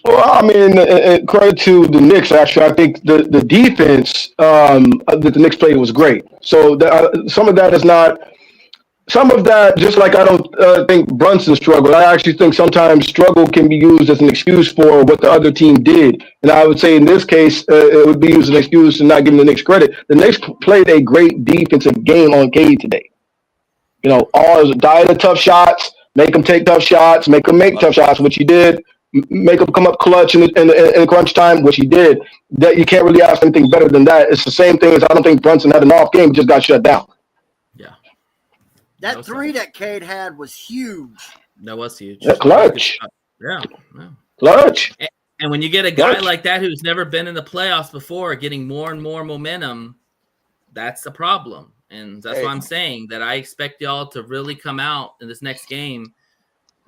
Well, I mean, credit to the Knicks. Actually, I think the defense that the Knicks played was great. So some of that is not. Some of that, just like I don't think Brunson struggled, I actually think sometimes struggle can be used as an excuse for what the other team did. And I would say in this case, it would be used as an excuse to not giving the Knicks credit. The Knicks played a great defensive game on Cade today. All diet of tough shots, make him take tough shots, make him make tough shots, which he did. Make him come up clutch in crunch time, which he did. That you can't really ask anything better than that. It's the same thing as I don't think Brunson had an off game, just got shut down. That 3 that Cade had was huge. That was huge. That's clutch. Yeah. Clutch. And when you get a guy like that who's never been in the playoffs before, getting more and more momentum, that's the problem. And that's why I'm saying that I expect y'all to really come out in this next game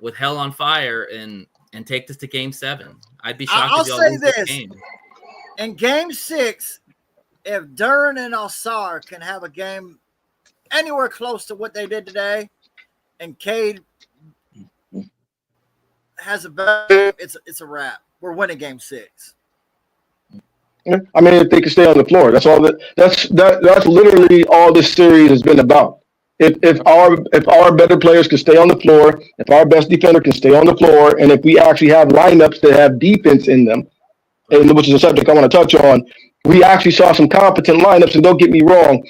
with hell on fire and take this to Game 7. I'd be shocked if y'all lose this game. In Game 6, if Duren and Ausar can have a game anywhere close to what they did today, and Cade has a better, it's a wrap. We're winning Game 6. I mean, if they can stay on the floor, that's all. That's literally all this series has been about. If our better players can stay on the floor, if our best defender can stay on the floor, and if we actually have lineups that have defense in them, and which is a subject I want to touch on, we actually saw some competent lineups. And don't get me wrong.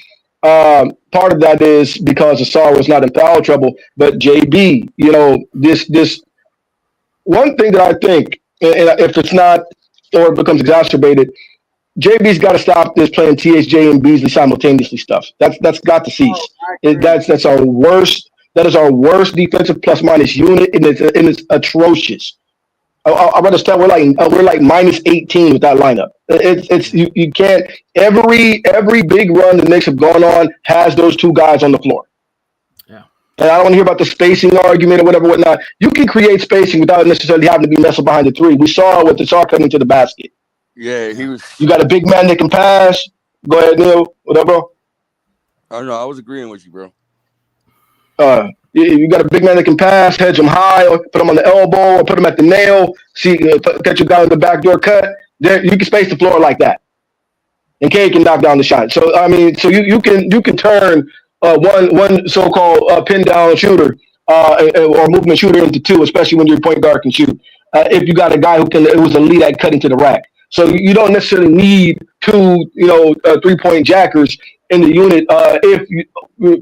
Part of that is because Ausar was not in foul trouble, but JB, this one thing that I think, and if it's not or it becomes exacerbated, JB's got to stop this playing THJ and Beasley simultaneously stuff. That's got to cease. That's our worst. That is our worst defensive plus minus unit, and it's atrocious. I understand we're like minus 18 with that lineup. It's you can't. Every big run the Knicks have gone on has those 2 guys on the floor. Yeah. And I don't want to hear about the spacing argument or whatnot. You can create spacing without necessarily having to be nestled behind the 3. We saw with the Ausar coming to the basket. Yeah, he was. You got a big man that can pass. Go ahead, Neil. What up, bro? Oh no, I was agreeing with you, bro. You got a big man that can pass, hedge him high, or put him on the elbow, or put him at the nail. Catch your guy with the backdoor cut. There, you can space the floor like that, and Cade can knock down the shot. So I mean, you can turn one so-called pin down shooter or movement shooter into 2, especially when your point guard can shoot. If you got a guy who's elite at cutting to the rack. So you don't necessarily need two, 3-point jackers in the unit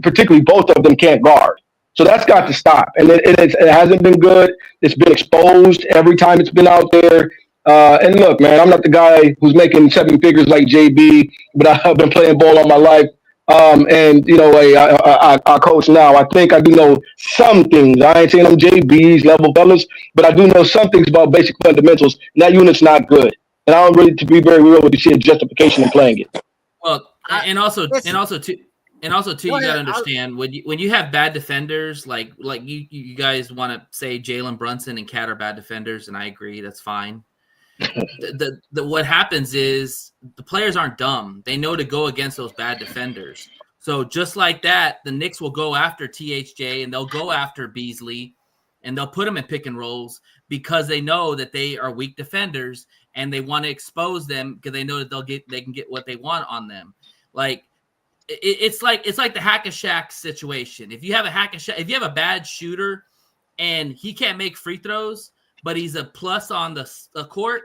particularly both of them can't guard. So that's got to stop. And it hasn't been good. It's been exposed every time it's been out there. And look, man, I'm not the guy who's making 7 figures like JB, but I've been playing ball all my life. I coach now. I think I do know some things. I ain't saying I'm JB's level fellas, but I do know some things about basic fundamentals. And that unit's not good. And I don't really, to be very real with you, see a justification in playing it. Well, and also too, you gotta understand when you have bad defenders, like you guys want to say Jalen Brunson and Cat are bad defenders, and I agree, that's fine. What happens is the players aren't dumb; they know to go against those bad defenders. So just like that, the Knicks will go after THJ and they'll go after Beasley, and they'll put them in pick and rolls because they know that they are weak defenders and they want to expose them because they know that they can get what they want on them. Like it's like the Hack-a-Shaq situation. If you have if you have a bad shooter and he can't make free throws, but he's a plus on the court,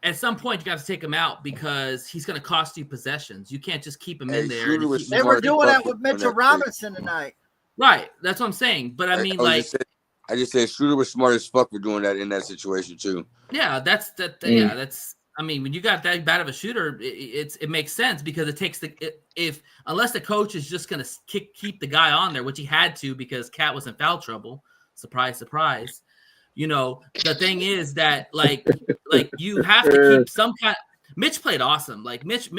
at some point you got to take him out because he's going to cost you possessions. You can't just keep him in there. They were doing that with Mitchell Robinson tonight. Right. That's what I'm saying. But I mean, I just said Schroeder was smart as fuck for doing that in that situation too. Yeah, that's. I mean, when you got that bad of a shooter, it makes sense because it takes unless the coach is just going to keep the guy on there, which he had to because Cat was in foul trouble. Surprise, surprise. The thing is that like you have to keep some kind. Mitch played awesome. Like Mitch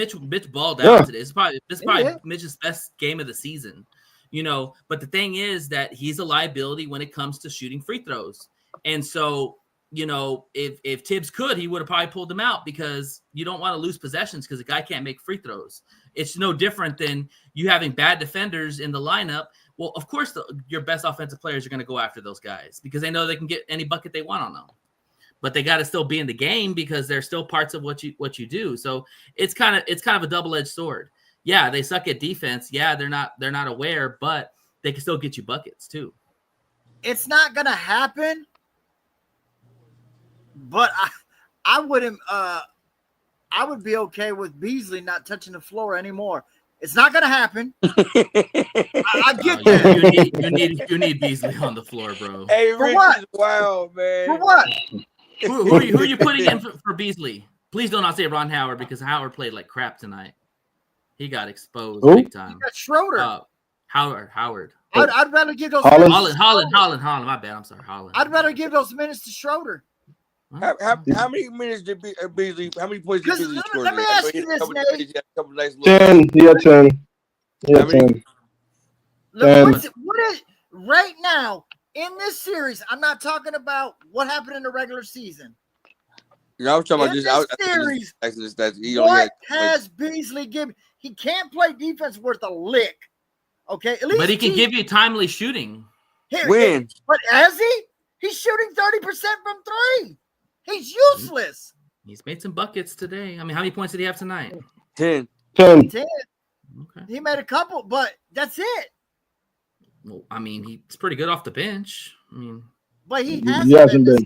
balled out today. This is probably Mitch's best game of the season. But the thing is that he's a liability when it comes to shooting free throws. And so, if Tibbs could, he would have probably pulled him out because you don't want to lose possessions because the guy can't make free throws. It's no different than you having bad defenders in the lineup. Well, of course, your best offensive players are going to go after those guys because they know they can get any bucket they want on them. But they got to still be in the game because they're still parts of what you do. So it's kind of a double-edged sword. Yeah, they suck at defense. Yeah, they're not aware, but they can still get you buckets too. It's not gonna happen, but I wouldn't. I would be okay with Beasley not touching the floor anymore. It's not gonna happen. I get that. You need Beasley on the floor, bro. Hey, for Rich what? Is wild, man. For what? Who are you putting in for Beasley? Please do not say Ron Howard because Howard played like crap tonight. He got exposed big time. You got Schroeder. Howard. I'd rather give those Holland. Holland. My bad. I'm sorry, Holland. I'd rather give those minutes to Schroeder. How many minutes did Beasley? How many points did Beasley score? Let me ask you this, Nate. 10. Yeah, 10. Yeah, 10. What is right now in this series? I'm not talking about what happened in the regular season. Yeah, I was talking about this series. What has Beasley given? He can't play defense worth a lick. Okay, at least but he can give you timely shooting. When? But has he? He's shooting 30% from 3. He's useless. He's made some buckets today. I mean, how many points did he have tonight? 10. 10. Okay. He made a couple, but that's it. Well, I mean, he's pretty good off the bench. I mean, but he hasn't been.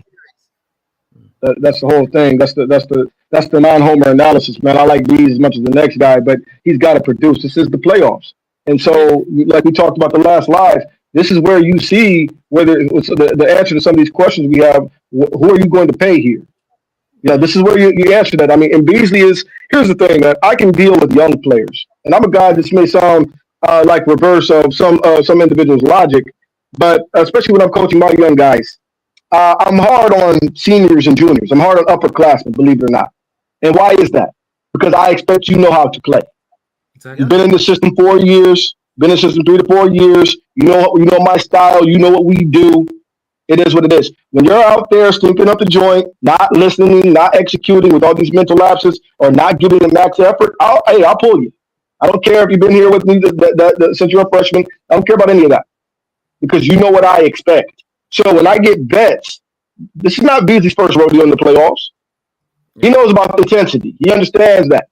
That's the whole thing. That's the non-homer analysis, man. I like Bees as much as the next guy, but he's got to produce. This is the playoffs, and so like we talked about the last live, this is where you see whether it's the answer to some of these questions we have. Who are you going to pay here? This is where you answer that. I mean, and Beasley is. Here's the thing, man. I can deal with young players, and I'm a guy. This may sound like reverse of some individuals' logic, but especially when I'm coaching my young guys. I'm hard on seniors and juniors. I'm hard on upperclassmen, believe it or not. And why is that? Because I expect you know how to play. Exactly. You've been in the system 4 years, been in the system 3 to 4 years. You know my style. You know what we do. It is what it is. When you're out there stinking up the joint, not listening, not executing with all these mental lapses, or not giving the max effort, I'll pull you. I don't care if you've been here with me since you're a freshman. I don't care about any of that because you know what I expect. So when I get vets, this is not Beasley's first rodeo in the playoffs. He knows about intensity. He understands that.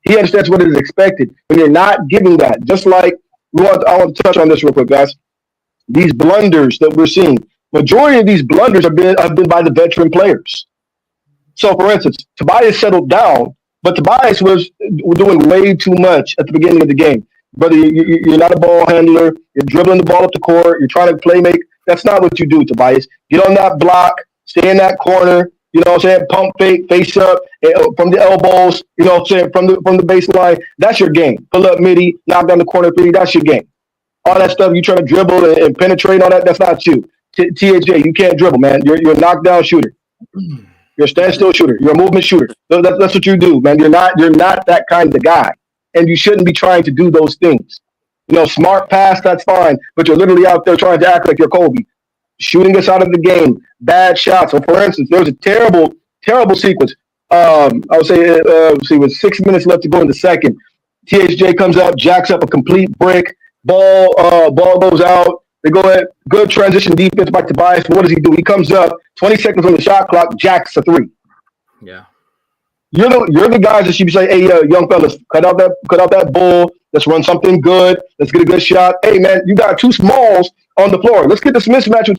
He understands what is expected. When you're not giving that, just like I want to touch on this real quick, guys. These blunders that we're seeing, majority of these blunders have been by the veteran players. So, for instance, Tobias settled down, but Tobias was doing way too much at the beginning of the game. Brother, you're not a ball handler. You're dribbling the ball up the court. You're trying to play make. That's not what you do, Tobias. Get on that block. Stay in that corner. You know what I'm saying? Pump fake, face up from the elbows. You know what I'm saying? From the baseline. That's your game. Pull up midi, knock down the corner three. That's your game. All that stuff you trying to dribble and penetrate, all that. That's not you. THJ, you can't dribble, man. You're a knockdown shooter. You're a standstill shooter. You're a movement shooter. That's what you do, man. You're not that kind of guy, and you shouldn't be trying to do those things. You know, smart pass, that's fine, but you're literally out there trying to act like you're Kobe, shooting us out of the game, bad shots. So, for instance, there was a terrible sequence. I would say, with 6 minutes left to go in the second, THJ comes out, jacks up a complete brick, ball goes out. They go at good transition defense by Tobias. What does he do? He comes up, 20 seconds on the shot clock, jacks a three. Yeah. You're the guys that should be saying, hey, young fellas, cut out that bull. Let's run something good. Let's get a good shot. Hey, man, you got two smalls on the floor. Let's get this mismatch with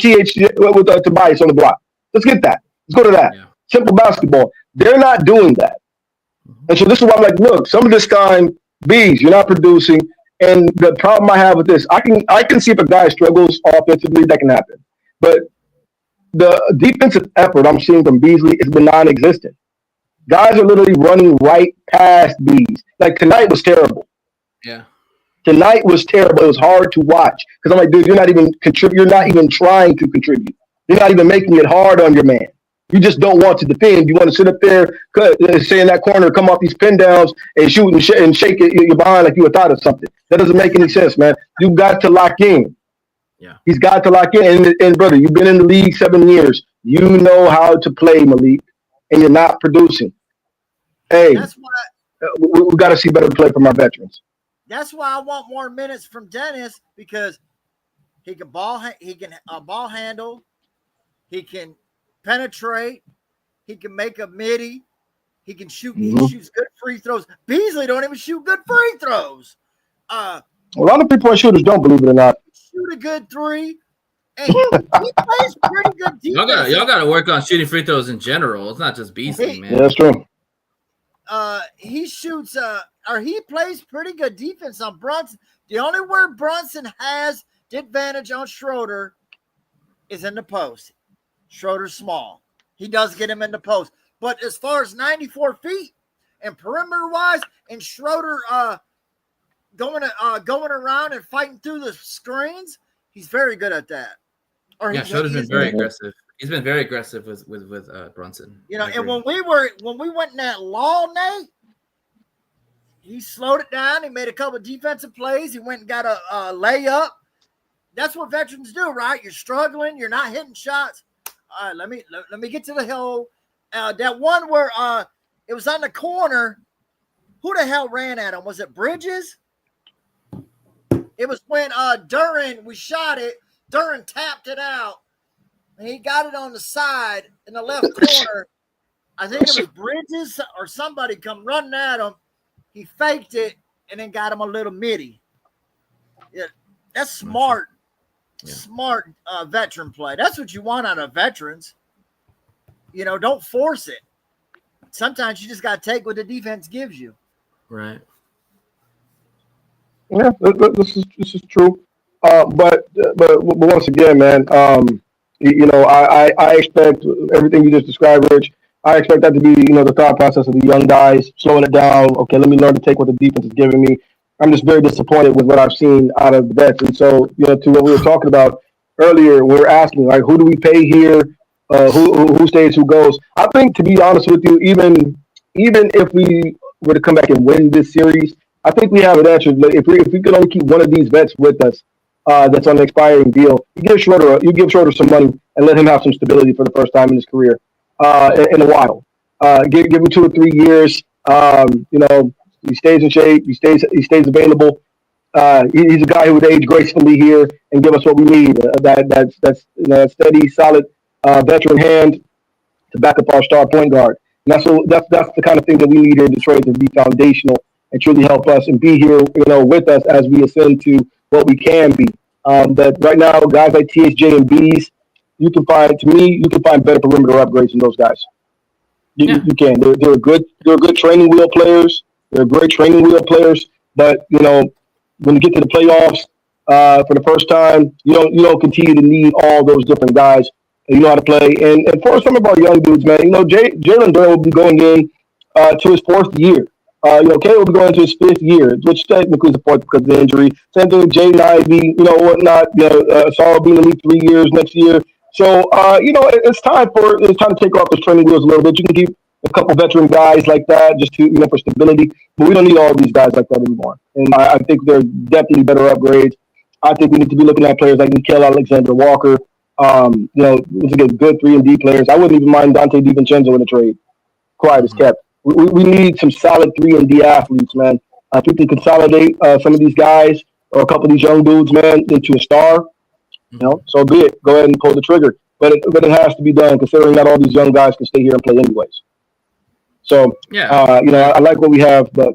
Tobias on the block. Let's get that. Let's go to that. Yeah. Simple basketball. They're not doing that. And so this is why I'm like, look, some of this time, B's, you're not producing. And the problem I have with this, I can see if a guy struggles offensively, that can happen. But the defensive effort I'm seeing from Beasley has been non-existent. Guys are literally running right past Bees. Like, tonight was terrible. Yeah. Tonight was terrible. It was hard to watch. Because I'm like, dude, you're not even you're not even trying to contribute. You're not even making it hard on your man. You just don't want to defend. You want to sit up there, stay in that corner, come off these pin downs and shoot and shake your behind like you were thought of something. That doesn't make any sense, man. You got to lock in. Yeah. He's got to lock in. And brother, you've been in the league 7 years. You know how to play, Malik, and you're not producing. Hey, that's why we got to see better play from our veterans. That's why I want more minutes from Dennis, because he can ball handle, he can penetrate, he can make a midi, he can shoot. Mm-hmm. He shoots good free throws. Beasley don't even shoot good free throws. A lot of 3-point shooters don't, believe it or not. Shoot a good three. And he plays pretty good defense. Y'all got to work on shooting free throws in general. It's not just Beasley, man. Yeah, that's true. He shoots or he plays pretty good defense on Brunson. The only where Brunson has the advantage on Schroeder is in the post. Schroeder's small. He does get him in the post. But as far as 94 feet and perimeter-wise, and Schroeder going around and fighting through the screens, he's very good at that. Schroeder's been very aggressive. He's been very aggressive with Brunson. You know, and when we went in that law, Nate, he slowed it down. He made a couple of defensive plays. He went and got a layup. That's what veterans do, right? You're struggling. You're not hitting shots. All right, let me get to the hole. That one where it was on the corner. Who the hell ran at him? Was it Bridges? It was when Duran, we shot it. Duran tapped it out. And he got it on the side in the left corner. I think it was Bridges or somebody come running at him. He faked it and then got him a little midi. Yeah, that's smart. Yeah. Smart veteran play. That's what you want out of veterans. You know, don't force it. Sometimes you just got to take what the defense gives you. Right. Yeah, this is true. But once again, man, you know, I expect everything you just described, Rich. I expect that to be, you know, the thought process of the young guys, slowing it down. Okay, let me learn to take what the defense is giving me. I'm just very disappointed with what I've seen out of the vets. And so, you know, to what we were talking about earlier, we were asking, like, who do we pay here? Who stays, who goes? I think, to be honest with you, even if we were to come back and win this series, I think we have an answer. If we could only keep one of these vets with us, that's on an expiring deal, you give Schroeder some money and let him have some stability for the first time in his career in a while. Give him 2 or 3 years. You know, he stays in shape. He stays available. He's a guy who would age gracefully here and give us what we need. That's you know, a steady, solid veteran hand to back up our star point guard. And that's the kind of thing that we need here in Detroit to be foundational and truly help us and be here, you know, with us as we ascend to what we can be. But right now, guys like THJ and B's, you can find better perimeter upgrades than those guys. You can. They're good training wheel players. They're great training wheel players. But when you get to the playoffs for the first time, you don't continue to need all those different guys. You know how to play. And for some of our young dudes, man, Jalen Durant will be going in to his fourth year. Kay will be going to his fifth year, which technically is the fourth because of the injury. Same thing with Jaden Ivey, whatnot. Saul will be in the league 3 years next year. So, it's time to take off the training wheels a little bit. You can keep a couple veteran guys like that just to, for stability. But we don't need all these guys like that anymore. And I think they're definitely better upgrades. I think we need to be looking at players like Nickeil Alexander-Walker. Those are good 3-and-D players. I wouldn't even mind Dante DiVincenzo in a trade. Quiet as kept. We need some solid 3-and-D athletes, man. If we can consolidate some of these guys or a couple of these young dudes, man, into a star, so be it. Go ahead and pull the trigger. But it has to be done, considering not all these young guys can stay here and play anyways. So, I like what we have, but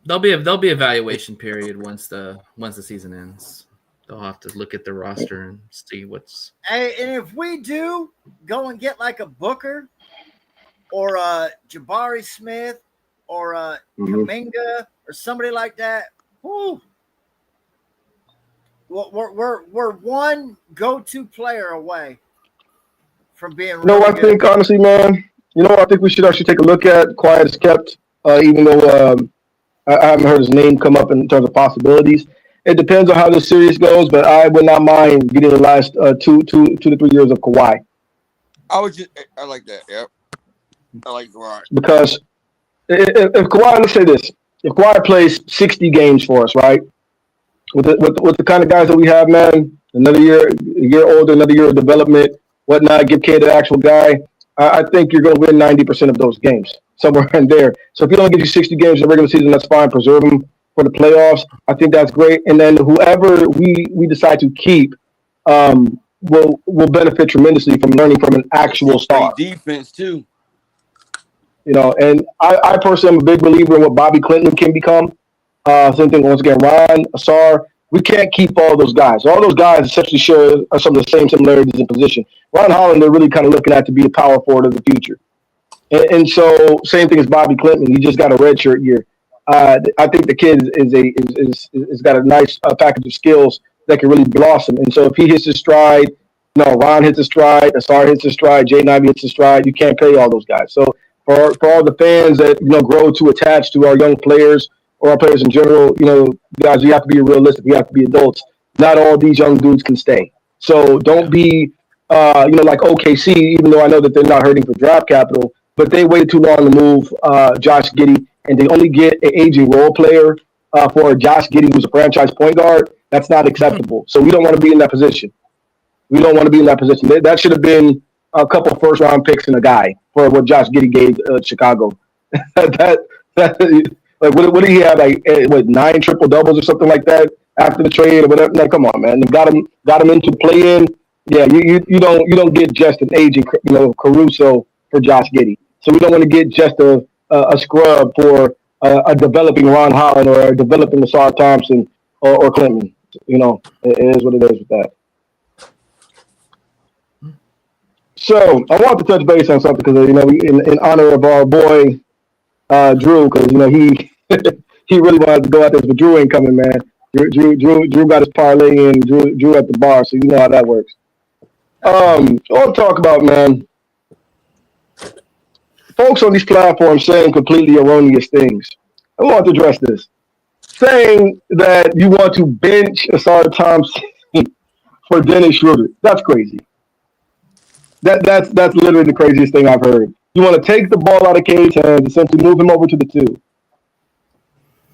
there'll be evaluation period once the season ends. They'll have to look at the roster and see what's. Hey, and if we do go and get like a Booker or Jabari Smith or Kuminga or somebody like that, whoo, we're one go-to player away from being. I think honestly, man. I think we should actually take a look at quiet as kept. Even though I haven't heard his name come up in terms of possibilities. It depends on how this series goes, but I would not mind getting the last 2 to 3 years of Kawhi. I like that. Yep. I like Kawhi. Because if Kawhi, let's say this, if Kawhi plays 60 games for us, right, with the kind of guys that we have, man, another year, a year older, another year of development, whatnot, give K to the actual guy, I think you're going to win 90% of those games, somewhere in there. So if you don't get you 60 games in the regular season, that's fine. Preserve them for the playoffs. I think that's great. And then whoever we decide to keep will benefit tremendously from learning from an actual star. Defense, too. And I personally am a big believer in what Bobby Clinton can become. Same thing, once again, Ron, Asar. We can't keep all those guys. All those guys essentially share some of the same similarities in position. Ron Holland, they're really kind of looking at to be a power forward of the future. And so, same thing as Bobby Clinton. He just got a redshirt year. I think the kid is got a nice package of skills that can really blossom. And so, if he hits his stride, Ron hits his stride, Asar hits his stride, Jaden Ivey hits his stride, you can't pay all those guys. So, for all the fans that grow to attach to our young players or our players in general, guys, you have to be realistic. We have to be adults. Not all these young dudes can stay. So don't be, like OKC, even though I know that they're not hurting for draft capital, but they waited too long to move Josh Giddey, and they only get an aging role player for Josh Giddey, who's a franchise point guard. That's not acceptable. So we don't want to be in that position. That should have been a couple first-round picks and a guy for what Josh Giddey gave Chicago. What did he have? 9 triple doubles or something like that after the trade or whatever? Like, come on, man. They got him into play-in. Yeah, you don't get just an aging Caruso for Josh Giddey. So we don't want to get just a scrub for a developing Ron Holland or a developing Asar Thompson or Clinton. It is what it is with that. So I want to touch base on something because in honor of our boy Drew, because he really wanted to go out there, but Drew ain't coming, man. Drew got his parlay in. Drew at the bar, so you know how that works. I want to talk about, man, folks on these platforms saying completely erroneous things. I want to address this, saying that you want to bench Asar Thompson for Dennis Schroeder. That's crazy. That's literally the craziest thing I've heard. You want to take the ball out of K's hands and simply move him over to the 2.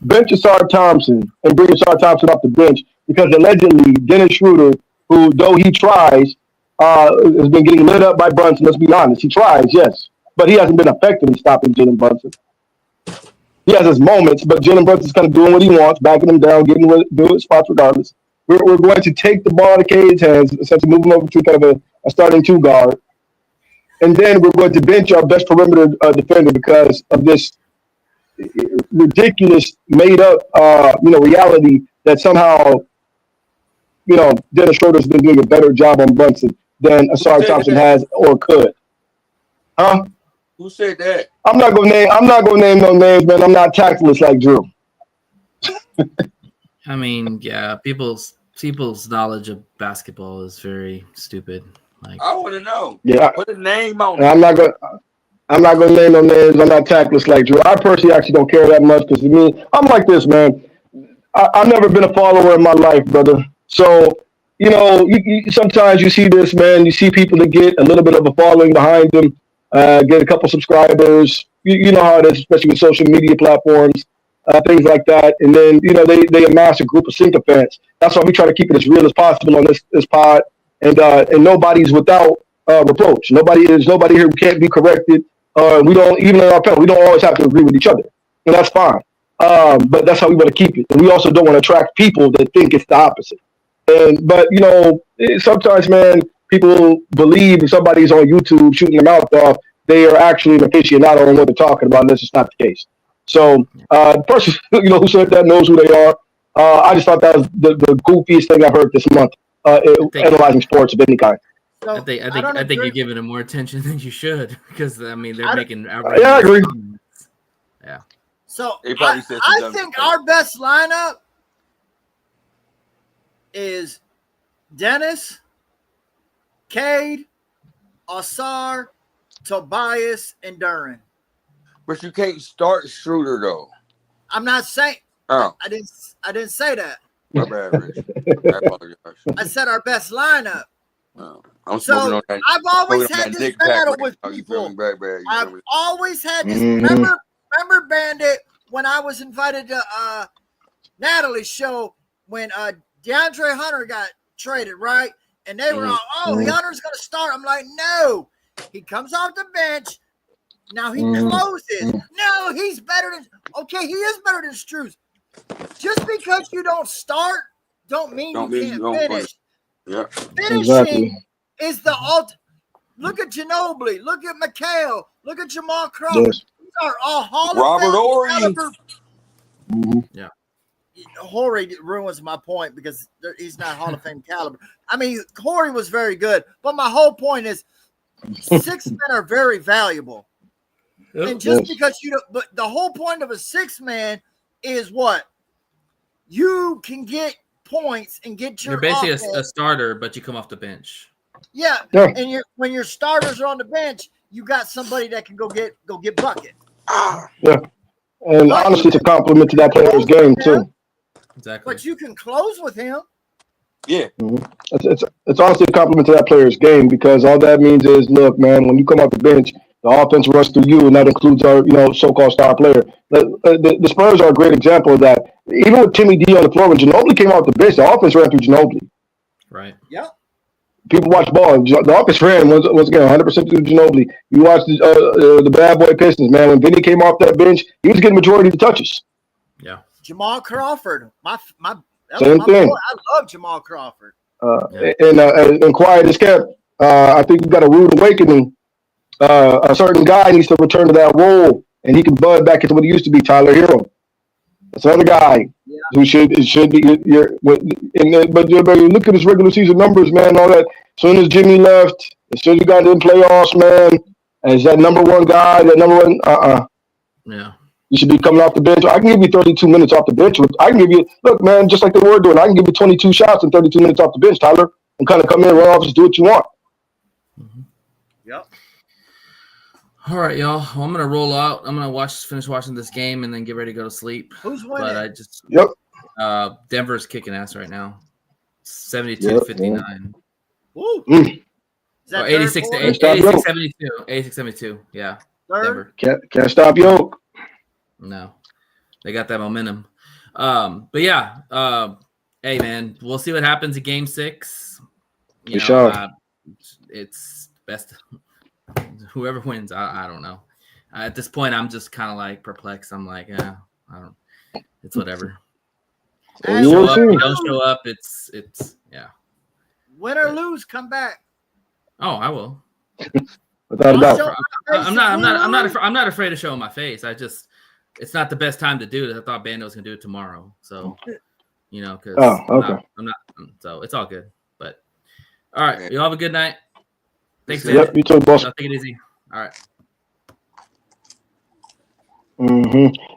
Bench Asar Thompson and bring Asar Thompson off the bench because allegedly Dennis Schroeder, who though he tries, has been getting lit up by Brunson. Let's be honest. He tries, yes, but he hasn't been effective in stopping Jalen Brunson. He has his moments, but Jalen Brunson's kind of doing what he wants, backing him down, getting doing spots regardless. We're going to take the ball out of K's hands, essentially move him over to kind of a starting 2 guard. And then we're going to bench our best perimeter defender because of this ridiculous, made-up, reality that somehow, Dennis Schroeder's been doing a better job on Brunson than Asar Thompson has or could. Huh? Who said that? I'm not gonna name no names, man. I'm not tactless like Drew. I mean, yeah, people's knowledge of basketball is very stupid. Like, I want to know. Yeah, Put a name on and it. I'm not gonna name no names. I'm not tactless like Drew. I personally actually don't care that much because to me, I'm like this, man. I've never been a follower in my life, brother. So, sometimes you see this, man. You see people that get a little bit of a following behind them, get a couple subscribers. You know how it is, especially with social media platforms, things like that. And then, they amass a group of sycophants. That's why we try to keep it as real as possible on this pod. And nobody's without reproach. There's nobody here who can't be corrected. We don't, even in our panel, we don't always have to agree with each other. And that's fine. But that's how we want to keep it. And we also don't want to attract people that think it's the opposite. But sometimes, man, people believe if somebody's on YouTube shooting their mouth off, they are actually an aficionado on what they're talking about. And that's just not the case. So the person who said that knows who they are. I just thought that was the goofiest thing I've heard this month, analyzing sports of any kind. So, I think you're giving them more attention than you should because I mean they're making. Yeah, I agree. Yeah. So I think our best lineup is Dennis, Cade, Ausar, Tobias, and Duran. But you can't start Schroeder though. I'm not saying. Oh, I didn't say that. my bad, Rich. I apologize. I said our best lineup. Oh, I'm So smoking on that. I've always smoking on had that this dick pack battle right with now. You people. feel me? Back, you feel I've me? always had this. Mhm. Remember Bandit when I was invited to Natalie's show when DeAndre Hunter got traded, right? And they were all, Hunter's gonna start. I'm like, no, he comes off the bench. Now he closes. No, he's better than. Okay, he is better than Struz. Just because you don't start, don't mean you can't finish. Yeah. Finishing is the ultimate. Look at Ginobili. Look at McHale. Look at Jamal Crawford. Yes. These are all Hall Robert of Fame Horry. caliber. Yeah. Horry ruins my point because he's not Hall of Fame caliber. I mean, Horry was very good, but my whole point is 6 men are very valuable. Yep. And just because you don't, but the whole point of a 6-man is what? You can get points and get your. You're basically offense. a starter, but you come off the bench. Yeah. And when your starters are on the bench, you got somebody that can go get bucket. Yeah. And honestly, it's a compliment to that player's game too. Exactly. But you can close with him. Yeah. It's honestly a compliment to that player's game because all that means is, look, man, when you come off the bench, the offense runs through you, and that includes our, so-called star player. The Spurs are a great example of that. Even with Timmy D on the floor, when Ginobili came off the bench, the offense ran through Ginobili. Right. Yeah. People watch ball. The offense ran once again 100% through Ginobili. You watch the bad boy Pistons, man. When Vinny came off that bench, he was getting majority of the touches. Yeah. Jamal Crawford, my Same thing. boy. I love Jamal Crawford. And quiet as kept. I think we've got a rude awakening. A certain guy needs to return to that role, and he can bud back into what he used to be. Tyler Hero. That's another guy who should be. But you look at his regular season numbers, man. All that. As soon as Jimmy left, as soon as you got in playoffs, man, as that number one guy, that number one. Yeah. You should be coming off the bench. I can give you 32 minutes off the bench. I can give you, look, man, just like they were doing. I can give you 22 shots and 32 minutes off the bench, Tyler, and kind of come in, run off, just do what you want. Yep. All right, y'all. Well, I'm gonna roll out. I'm gonna finish watching this game, and then get ready to go to sleep. Who's winning? But I just Yep. Denver's kicking ass right now, 72-59. Woo. Mm. Is that 86 to 72. 86-72. Yeah. Third? Denver. Can't stop Yoke. No, they got that momentum. But yeah, hey man, we'll see what happens in Game 6. It's best whoever wins. I don't know. At this point, I'm just kind of like perplexed. I'm like, I don't. It's whatever. And Show up, you don't show up. It's yeah. Win or lose, come back. Oh, I will. Without a doubt. I'm not afraid to show my face. It's not the best time to do it. I thought Bando was gonna do it tomorrow, so because okay. I'm not. So it's all good. But all right, you all have a good night. Thanks. Yep, you too, boss. Take it easy. All right.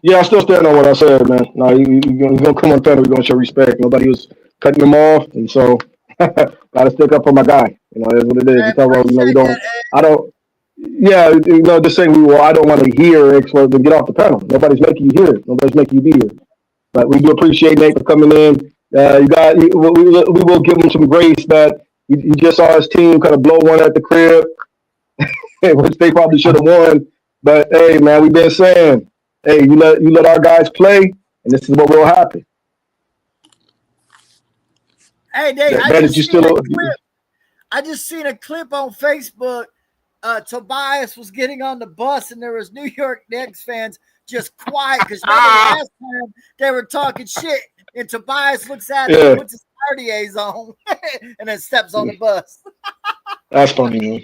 Yeah, I still stand on what I said, man. No, you're gonna come on Thunder. We're gonna show respect. Nobody was cutting him off, and so gotta stick up for my guy. That's what it is. I We talk about, we appreciate that, don't. I don't. Yeah, just saying. I don't want to hear it, so then get off the panel. Nobody's making you hear it. Nobody's making you be here. But we do appreciate Nate for coming in. We will give him some grace that you just saw his team kind of blow one at the crib, which they probably should have won. But hey, man, we've been saying, hey, you let our guys play, and this is what will happen. Hey, Dave, I just seen a clip on Facebook. Tobias was getting on the bus, and there was New York Knicks fans just quiet because last time they were talking shit, and Tobias looks at him and puts his Cartiers on, and then steps on the bus. That's funny, man.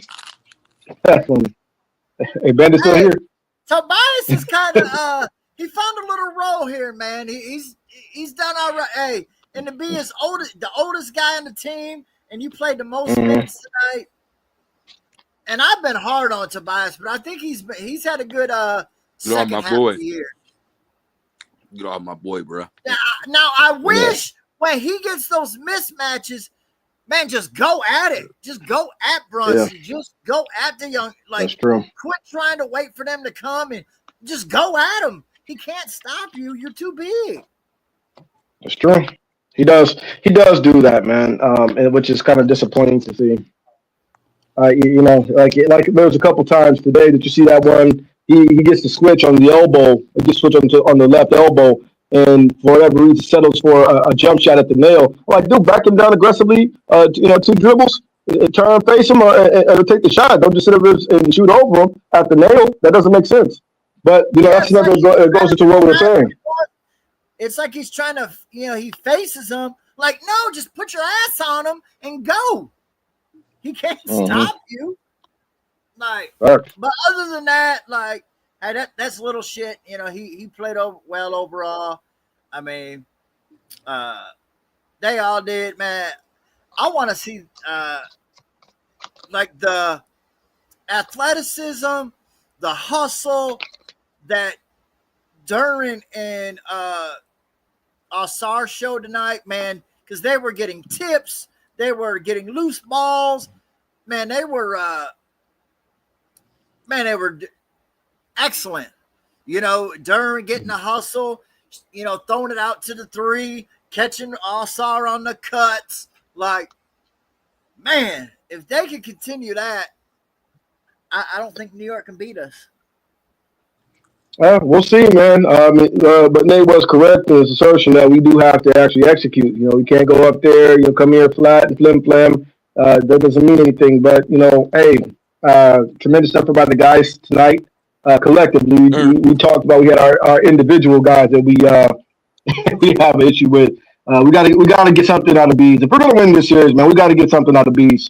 That's funny. Hey, Bandit's still here. Tobias is kind of he found a little role here, man. He's done all right. Hey, and to be the oldest guy on the team, and you played the most minutes tonight. And I've been hard on Tobias, but I think he's had a good second half of the year. Get off my boy, bro. Now I wish when he gets those mismatches, man, just go at it. Just go at Brunson. Yeah. Just go at the young. Like, quit trying to wait for them to come and just go at him. He can't stop you. You're too big. That's true. He does do that, man, which is kind of disappointing to see. Like there was a couple times today that you see that one. He gets the switch on the elbow. He gets switch on the left elbow, and for whatever reason settles for a jump shot at the nail. Like, dude, back him down aggressively. 2 dribbles, turn and face him, or take the shot. Don't just sit up and shoot over him at the nail. That doesn't make sense. But that's not it goes into what we're saying. It's like he's trying to, he faces him. Like, no, just put your ass on him and go. He can't stop you. Like, but other than that, like, hey, that's little shit. He played well overall. I mean, they all did, man. I want to see, like, the athleticism, the hustle that Duran and Ausar showed tonight, man, because they were getting tips. They were getting loose balls. Man, they were excellent. Duran getting the hustle, throwing it out to the 3, catching Ausar on the cuts. Like, man, if they could continue that, I don't think New York can beat us. We'll see, man. But Nate was correct in his assertion that we do have to actually execute. We can't go up there, come here flat and flim. That doesn't mean anything. But, hey, tremendous effort by the guys tonight. Collectively, we talked about, we had our individual guys that we have an issue with. We gotta get something out of Bees. If we're gonna win this series, man, we gotta get something out of Bees.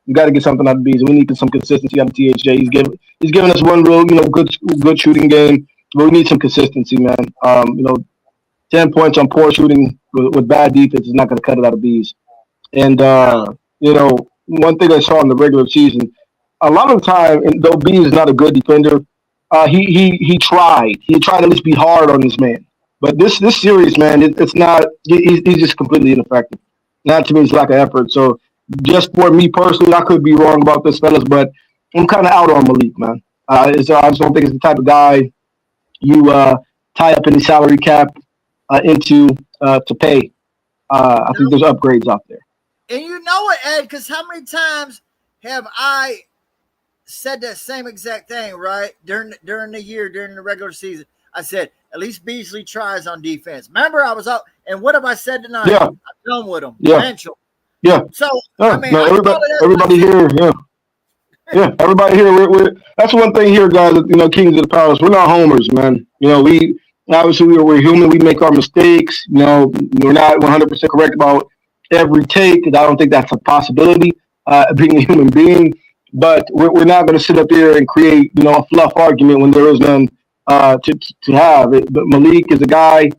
We got to get something out of Bees. We need some consistency out of THJ. He's giving us one real, good shooting game, but we need some consistency, man. 10 points on poor shooting with bad defense is not going to cut it out of Bees. And one thing I saw in the regular season, a lot of the time, and though Bees is not a good defender, he tried. He tried to at least be hard on this man. But this series, man, it's not. He's just completely ineffective. Not to me, it's lack of effort. So. Just for me personally, I could be wrong about this, fellas, but I'm kind of out on Malik, man. I just don't think it's the type of guy you tie up any salary cap into to pay. I think there's upgrades out there. And you know what, Ed, because how many times have I said that same exact thing, right? During the year, during the regular season, I said, at least Beasley tries on defense. Remember, I was up, and what have I said tonight? Yeah. I'm done with him. Yeah. Potential. Yeah. So everybody here, everybody here. That's one thing here, guys. Kings of the Palace. We're not homers, man. We obviously we're human. We make our mistakes. We're not 100% correct about every take, because I don't think that's a possibility. Being a human being, but we're not going to sit up here and create a fluff argument when there is none to have. But Malik is a guy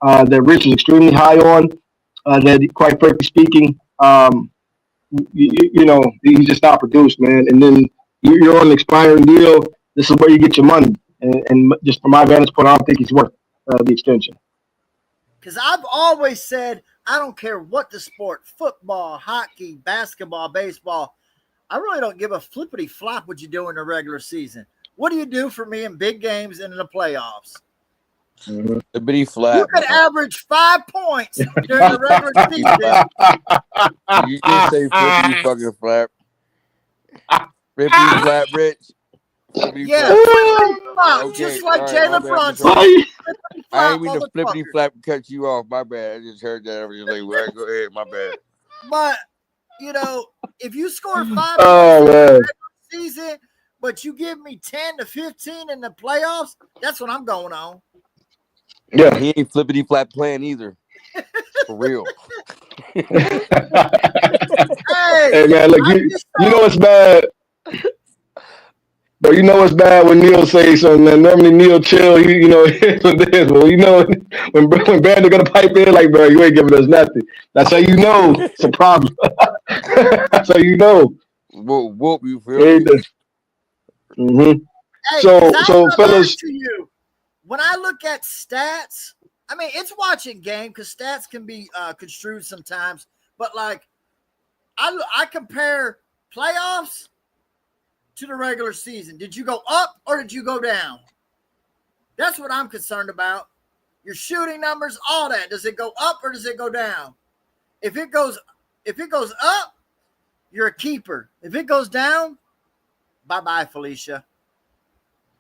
that Rich is extremely high on. That, quite frankly speaking. He's just not produced, man. And then you're on an expiring deal. This is where you get your money. And just from my vantage point, I don't think he's worth the extension. Because I've always said, I don't care what the sport, football, hockey, basketball, baseball, I really don't give a flippity flop what you do in the regular season. What do you do for me in big games and in the playoffs? Mm-hmm. Flippity flap. You could average 5 points during the regular season. You didn't say flippity fucking flap. Flippity flap, Rich. Flippity Yeah, flap. flippity flop, Okay, just like all right, Jalen my bad. Brunson. I Flop, ain't mean to flippity motherfucker. flap and cut you off. My bad. I just heard that. I was just like, well, go ahead. My bad. But, you know, if you score 5 points Oh, in the man. regular season, but you give me 10 to 15 in the playoffs, that's what I'm going on. Yeah. He ain't flippity flap playing either. For real. Hey, Hey, man, look, you know it's bad. But you know it's bad when Neil says something, man. Normally Neil chill, you know, well, you know, when Bandit gonna pipe in, like, bro, you ain't giving us nothing. That's how you know it's a problem. That's how you know. Whoop, you feel me? Mm-hmm. Hey, So, 'cause I'm gonna lie fellas, to you, when I look at stats, I mean, it's watching game because stats can be construed sometimes. But like, I compare playoffs to the regular season. Did you go up or did you go down? That's what I'm concerned about. Your shooting numbers, all that. Does it go up or does it go down? If it goes up, you're a keeper. If it goes down, bye-bye, Felicia.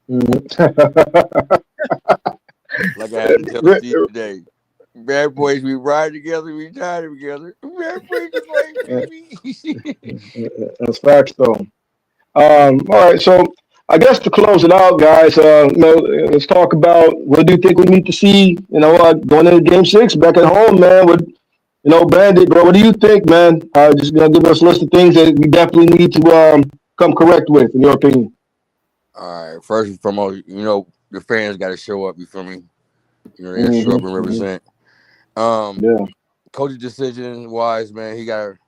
Like I had to tell Steve today. Bad boys, we ride together, we die together. Bad boys, That's facts, though. All right, so I guess to close it out, guys, let's talk about what do you think we need to see, going into Game 6 back at home, man, with, Bandit, bro. What do you think, man? Just give us a list of things that we definitely need to come correct with, in your opinion. All right, first and foremost, the fans got to show up. You feel me? They got to show up and represent. Yeah. Coach's decision wise, man, you gotta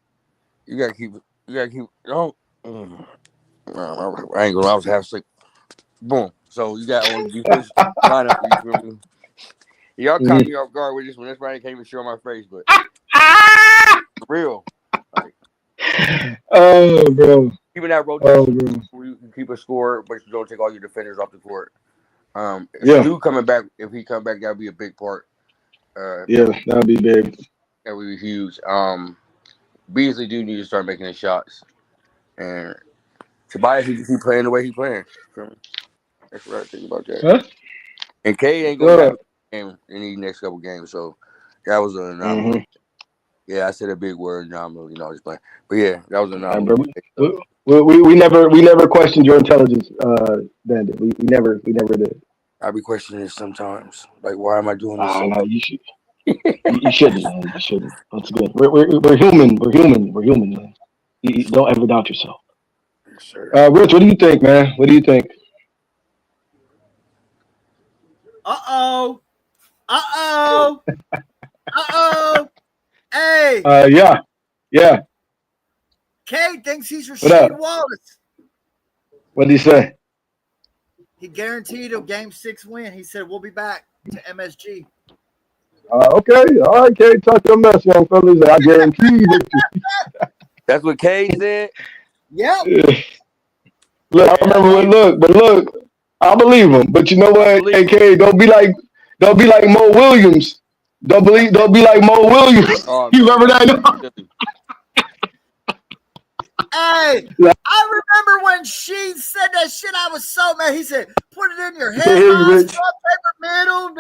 keep. Don't. I ain't gonna. I was half sick. Boom. So you got on the defense lineup. You feel me? Y'all caught me off guard with this one. That's why I can't even show my face, but for real. Like, oh, bro. even that rotation where you can keep a score, but you don't take all your defenders off the court. Stu coming back, if he come back, that'll be a big part. Yeah, that'd be big. That would be huge. Beasley do need to start making his shots, and Tobias he keep playing the way he playing. That's what I think about that. Huh? And K ain't gonna have a game in these next couple games, so that was an anomaly. Yeah, I said a big word, anomaly. Just playing, but yeah, that was an anomaly. We never questioned your intelligence, Bandit. We never did. I be questioning it sometimes. Like, why am I doing this? No, you should. You shouldn't, man. You shouldn't. Once again, we're human. We're human, man. You don't ever doubt yourself. Yes, sir. Rich, what do you think, man? What do you think? Uh-oh. Hey. Yeah. Cade thinks he's Rasheed Wallace. What did he say? He guaranteed a Game 6 win. He said, we'll be back to MSG. Okay. All right, Cade. Talk your mess, young fellas. I guarantee you. That's what Cade said? Yep. Look, I remember when look, I believe him. But you know what? Hey, Cade, don't be like Mo Williams. Don't be like Mo Williams. Oh, you remember that? Hey, I remember when she said that shit. I was so mad. He said, "Put it in your head, paper middle.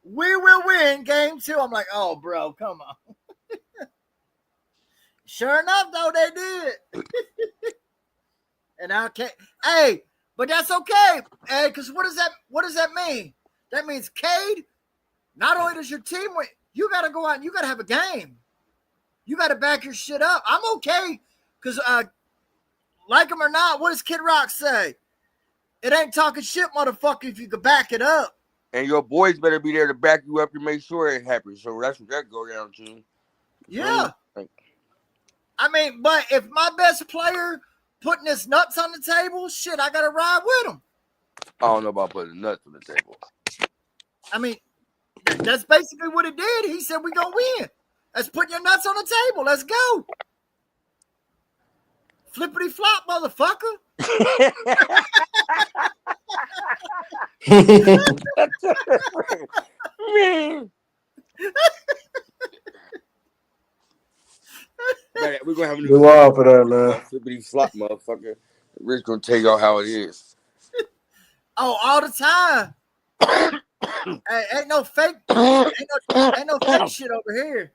We will win Game 2." I'm like, "Oh, bro, come on." Sure enough, though, they did. And I can't. Hey, but that's okay. Hey, because what does that mean? That means Cade. Not only does your team win, you got to go out and you got to have a game. You got to back your shit up. I'm okay because, like him or not, what does Kid Rock say? It ain't talking shit, motherfucker, if you could back it up. And your boys better be there to back you up to make sure it happens. So that's what that go down to. Yeah. I mean, but if my best player putting his nuts on the table, shit, I got to ride with him. I don't know about putting nuts on the table. I mean, that's basically what it did. He said, we're going to win. Let's put your nuts on the table. Let's go. Flippity flop, motherfucker. Man. Man, we're gonna have a new wild for that, man. Flippity flop, motherfucker. Rich gonna tell y'all how it is. Oh, all the time. Hey, ain't no fake shit over here.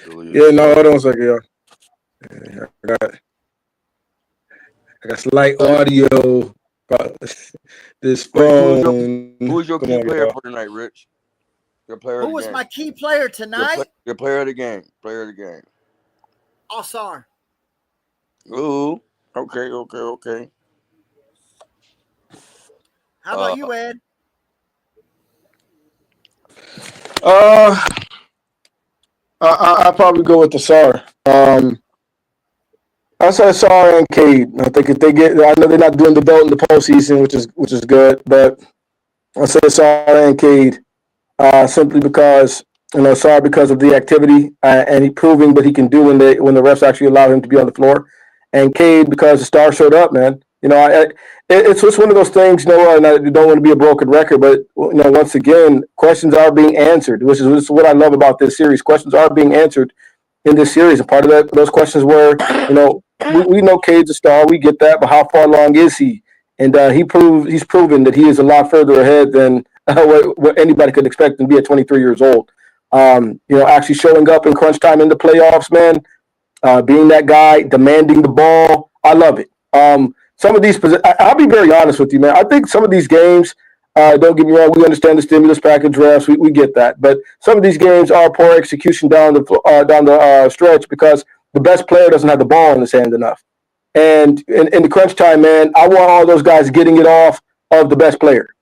Yeah, no, hold on a second, y'all. I got slight audio. This phone. Who's your key player for tonight, Rich? Your player. Who was my key player tonight? Your player of the game. Player of the game. Osar. Ooh. Okay. How about you, Ed? I probably go with the SAR. I say SAR and Cade. I think if they get, I know they're not doing the belt in the postseason, which is good, but I say SAR and Cade, simply because SAR because of the activity and he proving what he can do when the refs actually allow him to be on the floor, and Cade because the star showed up, man. It's just one of those things, and I don't want to be a broken record, but once again, questions are being answered, which is what I love about this series. Questions are being answered in this series, and part of those questions were, we know Cade's a star, we get that, but how far along is he? And he's proven that he is a lot further ahead than what anybody could expect to be at 23 years old. Actually showing up in crunch time in the playoffs, man, being that guy, demanding the ball, I love it. Some of these, I'll be very honest with you, man. I think some of these games, don't get me wrong, we understand the stimulus package refs, we get that. But some of these games are poor execution down the stretch because the best player doesn't have the ball in his hand enough. And in the crunch time, man, I want all those guys getting it off of the best player.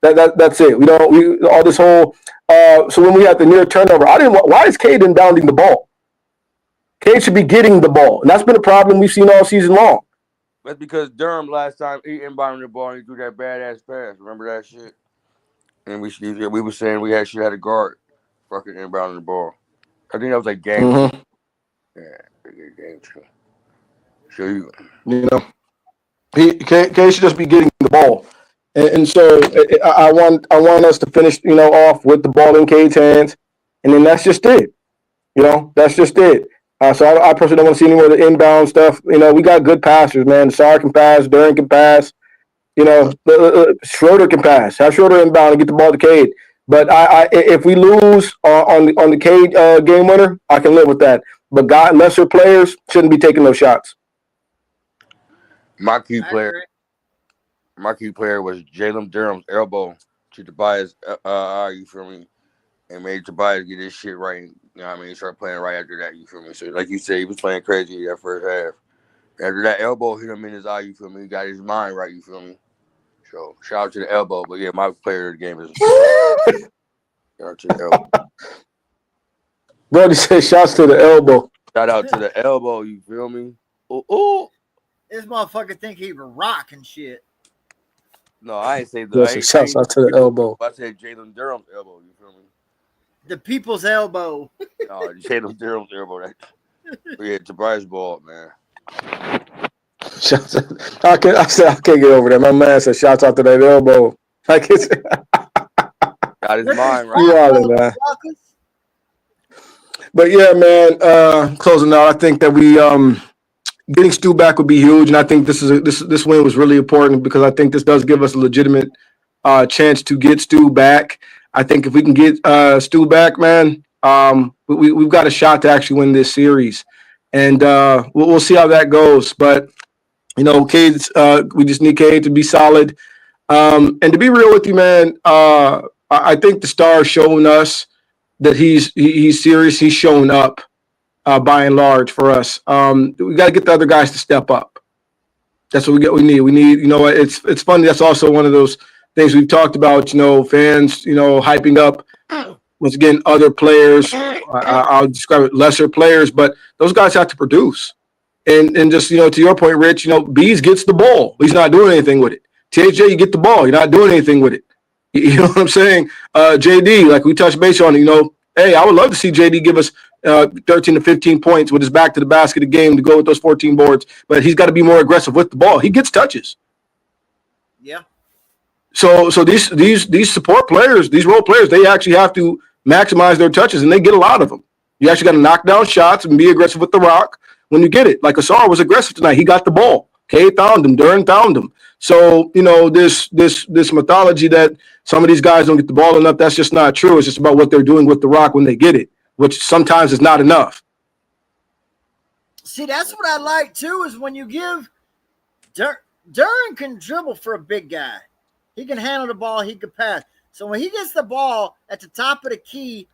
That's it. All this whole. So when we had the near turnover, why is Cade inbounding the ball? Cade should be getting the ball, and that's been a problem we've seen all season long. That's because Durham last time he inbounded the ball and he threw that badass pass. Remember that shit? And we were saying we should have a guard fucking inbounding the ball. I think that was like game. Mm-hmm. Yeah, game two. So Cade should just be getting the ball, and so I want us to finish off with the ball in Cade's hands, and then that's just it. That's just it. So I personally don't want to see any more of the inbound stuff. We got good passers, man. Sarr can pass, Duran can pass. Schroeder can pass. Have Schroeder inbound and get the ball to Cade. But if we lose on the Cade game winner, I can live with that. But lesser players shouldn't be taking those shots. My key player was Jalen Durham's elbow to Tobias. You feel me? And made Tobias get his shit right. You know what I mean? He started playing right after that. You feel me? So like you said, he was playing crazy that first half. After that elbow hit him in his eye, you feel me? He got his mind right. You feel me? So shout out to the elbow. But yeah, my player of the game is shout out to the elbow. Brody said shouts to the elbow. Shout out to the elbow. You feel me? Ooh. This motherfucker think he was rocking shit. No, I ain't say that. Shouts out to the elbow. I said Jalen Durham's elbow. You feel me? The people's elbow. No, Jalen Durham's elbow. Yeah, Tobias ball, man. I can't get over that. My man said shouts out to that elbow. Got his mind right. You all man. But yeah, man. Closing out, I think that we getting Stu back would be huge, and I think this win was really important because I think this does give us a legitimate chance to get Stu back. I think if we can get Stu back, man, we've got a shot to actually win this series, and we'll see how that goes. But Cade's we just need Cade to be solid, and to be real with you, man. I think the star is showing us that he's serious. He's showing up. By and large, for us, we got to get the other guys to step up. That's what we need. We need, it's funny. That's also one of those things we've talked about. Fans, hyping up once again other players. I'll describe it lesser players, but those guys have to produce. And just, to your point, Rich, Bees gets the ball. He's not doing anything with it. THJ, you get the ball. You're not doing anything with it. You know what I'm saying? JD, like we touched base on, hey, I would love to see JD give us 13 to 15 points with his back to the basket a game to go with those 14 boards. But he's got to be more aggressive with the ball. He gets touches. Yeah. So these support players, these role players, they actually have to maximize their touches, and they get a lot of them. You actually got to knock down shots and be aggressive with the rock when you get it. Like Asar was aggressive tonight. He got the ball. Cade found him. Duran found him. So, this mythology that some of these guys don't get the ball enough, that's just not true. It's just about what they're doing with the rock when they get it, which sometimes is not enough. See, that's what I like, too, is when you give Duran can dribble for a big guy. He can handle the ball. He can pass. So when he gets the ball at the top of the key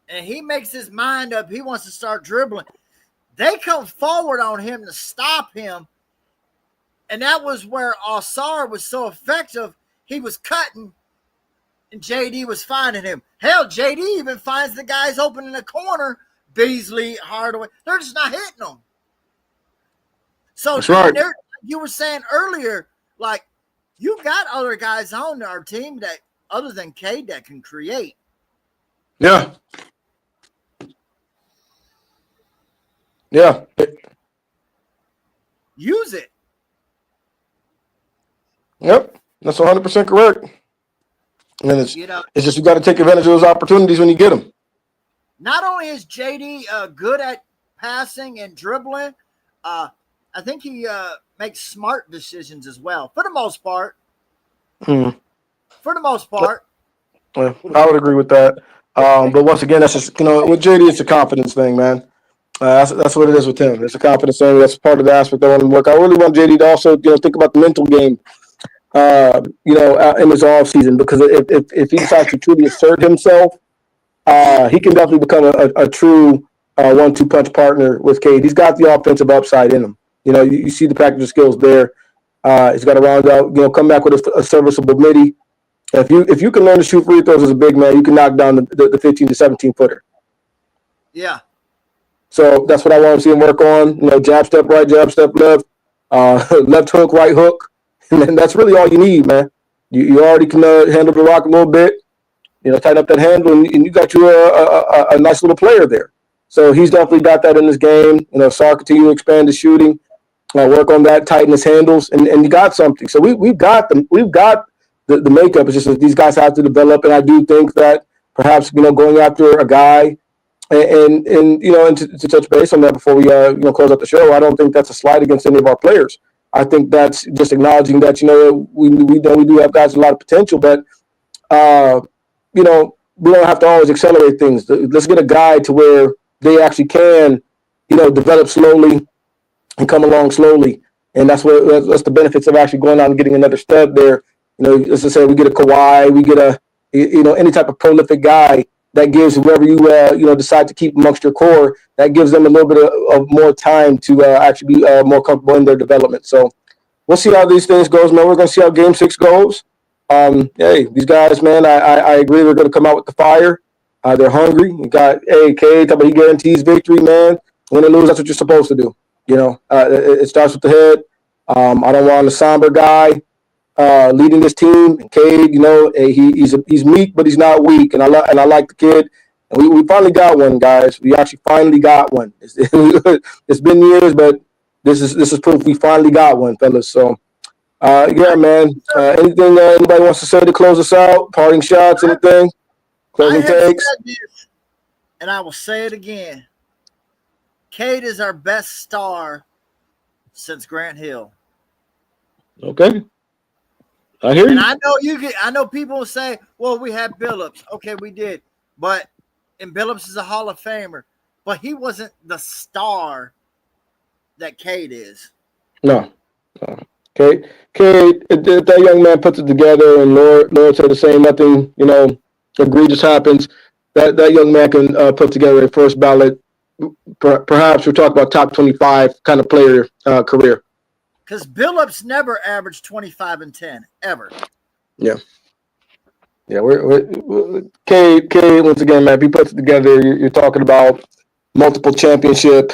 and he makes his mind up, he wants to start dribbling, they come forward on him to stop him. And that was where Asar was so effective. He was cutting, and JD was finding him. Hell, JD even finds the guys open in the corner, Beasley, Hardaway. They're just not hitting them. So that's right. You were saying earlier, like, you got other guys on our team that, other than Cade, that can create. Yeah. Yeah. Use it. Yep. That's 100% correct. And it's just you got to take advantage of those opportunities when you get them. Not only is JD good at passing and dribbling, I think he makes smart decisions as well, for the most part. For the most part. Yeah, I would agree with that. But once again, that's just, with JD, it's a confidence thing, man. That's what it is with him. It's a confidence thing. That's part of the aspect I want to work. I really want JD to also, think about the mental game, in his off season, because if he decides to truly assert himself, he can definitely become a true 1-2 punch partner with Cade. He's got the offensive upside in him. You see the package of skills there. He's got to round out, come back with a serviceable midi. If you can learn to shoot free throws as a big man, you can knock down the 15 to 17 footer. Yeah. So that's what I want to see him work on. Jab step right, jab step left, left hook, right hook. And that's really all you need, man. You already can handle the rock a little bit, tighten up that handle, and you got you a nice little player there. So he's definitely got that in his game. Sar continue to expand his shooting, work on that, tighten his handles, and you got something. So we've got the makeup. It's just that these guys have to develop, and I do think that perhaps going after a guy and to touch base on that before we close out the show, I don't think that's a slight against any of our players. I think that's just acknowledging that we do have guys with a lot of potential, but we don't have to always accelerate things. Let's get a guy to where they actually can develop slowly and come along slowly, and that's the benefits of actually going out and getting another stud there. As I said, we get a Kawhi, we get any type of prolific guy that gives whoever you decide to keep amongst your core, that gives them a little bit of more time to actually be more comfortable in their development. So we'll see how these things goes, man. We're going to see how Game 6 goes. Hey, these guys, man, I agree they're going to come out with the fire. They're hungry. You got Cade, he guarantees victory, man. Win or lose, that's what you're supposed to do. It starts with the head. I don't want a somber guy leading this team. Cade, he's meek, but he's not weak, and I like the kid. And we finally got one, guys. We actually finally got one. It's been years, but this is proof we finally got one, fellas. So, yeah, man. Anything anybody wants to say to close us out? Parting shots, anything? Closing takes. And I will say it again. Cade is our best star since Grant Hill. Okay. I hear you. And I know people will say, well, we had Billups. Okay, we did. And Billups is a Hall of Famer. But he wasn't the star that Cade is. No. Cade, if that young man puts it together and Lord said the same, nothing, egregious happens, that young man can put together a first ballot, perhaps we're talking about top 25 kind of player career. Because Billups never averaged 25 and 10, ever. Yeah. Yeah, we're Cade, once again, man, if he puts it together, you're talking about multiple championship,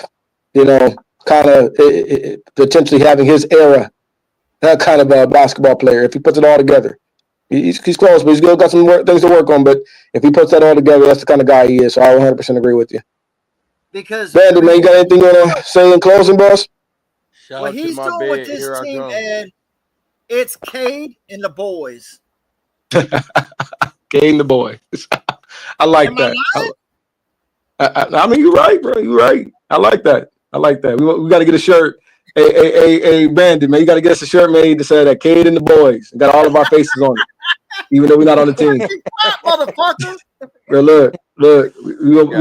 kind of potentially having his era, that kind of a basketball player. If he puts it all together, he's close, but he's still got some things to work on. But if he puts that all together, that's the kind of guy he is. So I 100% agree with you. Because Brandon, man, you got anything you want to say in closing, boss? What he's doing with this team, Ed, it's Cade and the boys. Cade and the boys. I like that. I mean, you're right, bro. You're right. I like that. We got to get a shirt. Hey, Brandon, man, you got to get us a shirt made that said that Cade and the boys. And got all of our faces on it, even though we're not on the team. Motherfucker. Bro, look. We're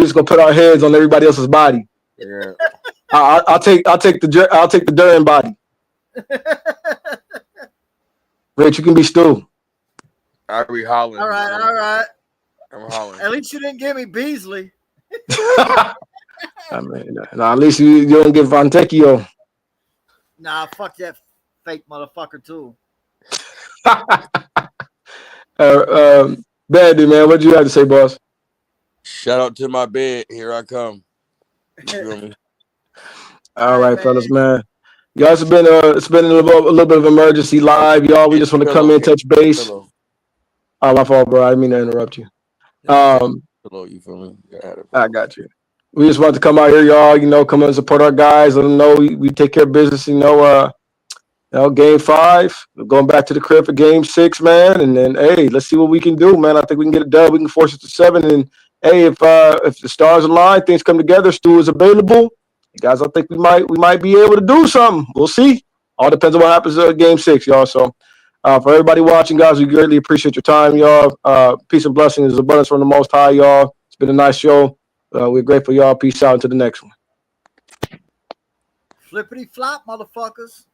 just gonna put our heads on everybody else's body. Yeah. I'll take the Duran body. Rich, you can be Stu. I'll be hollering. All right. I'm hollering. At least you didn't give me Beasley. I mean, at least you don't get Fontecchio. Nah, fuck that fake motherfucker too. Bandy, man, what do you have to say, boss? Shout out to my bed. Here I come. You feel me? All right, fellas, man. Y'all, it's been a little bit of emergency live, y'all. We just want to come in, touch base. Oh, my fault, bro. I didn't mean to interrupt you. Hello, you feel me? I got you. We just wanted to come out here, y'all. Come and support our guys. Let them know we take care of business. Game 5. We're going back to the crib for game 6, man. And then, hey, let's see what we can do, man. I think we can get it done. We can force it to 7. And hey, if the stars align, things come together, Stu is available. Guys, I think we might be able to do something. We'll see. All depends on what happens at game 6, y'all. So for everybody watching, guys, we greatly appreciate your time, y'all. Peace and blessings, abundance from the Most High, y'all. It's been a nice show. We're grateful, y'all. Peace out until the next one. Flippity flop, motherfuckers.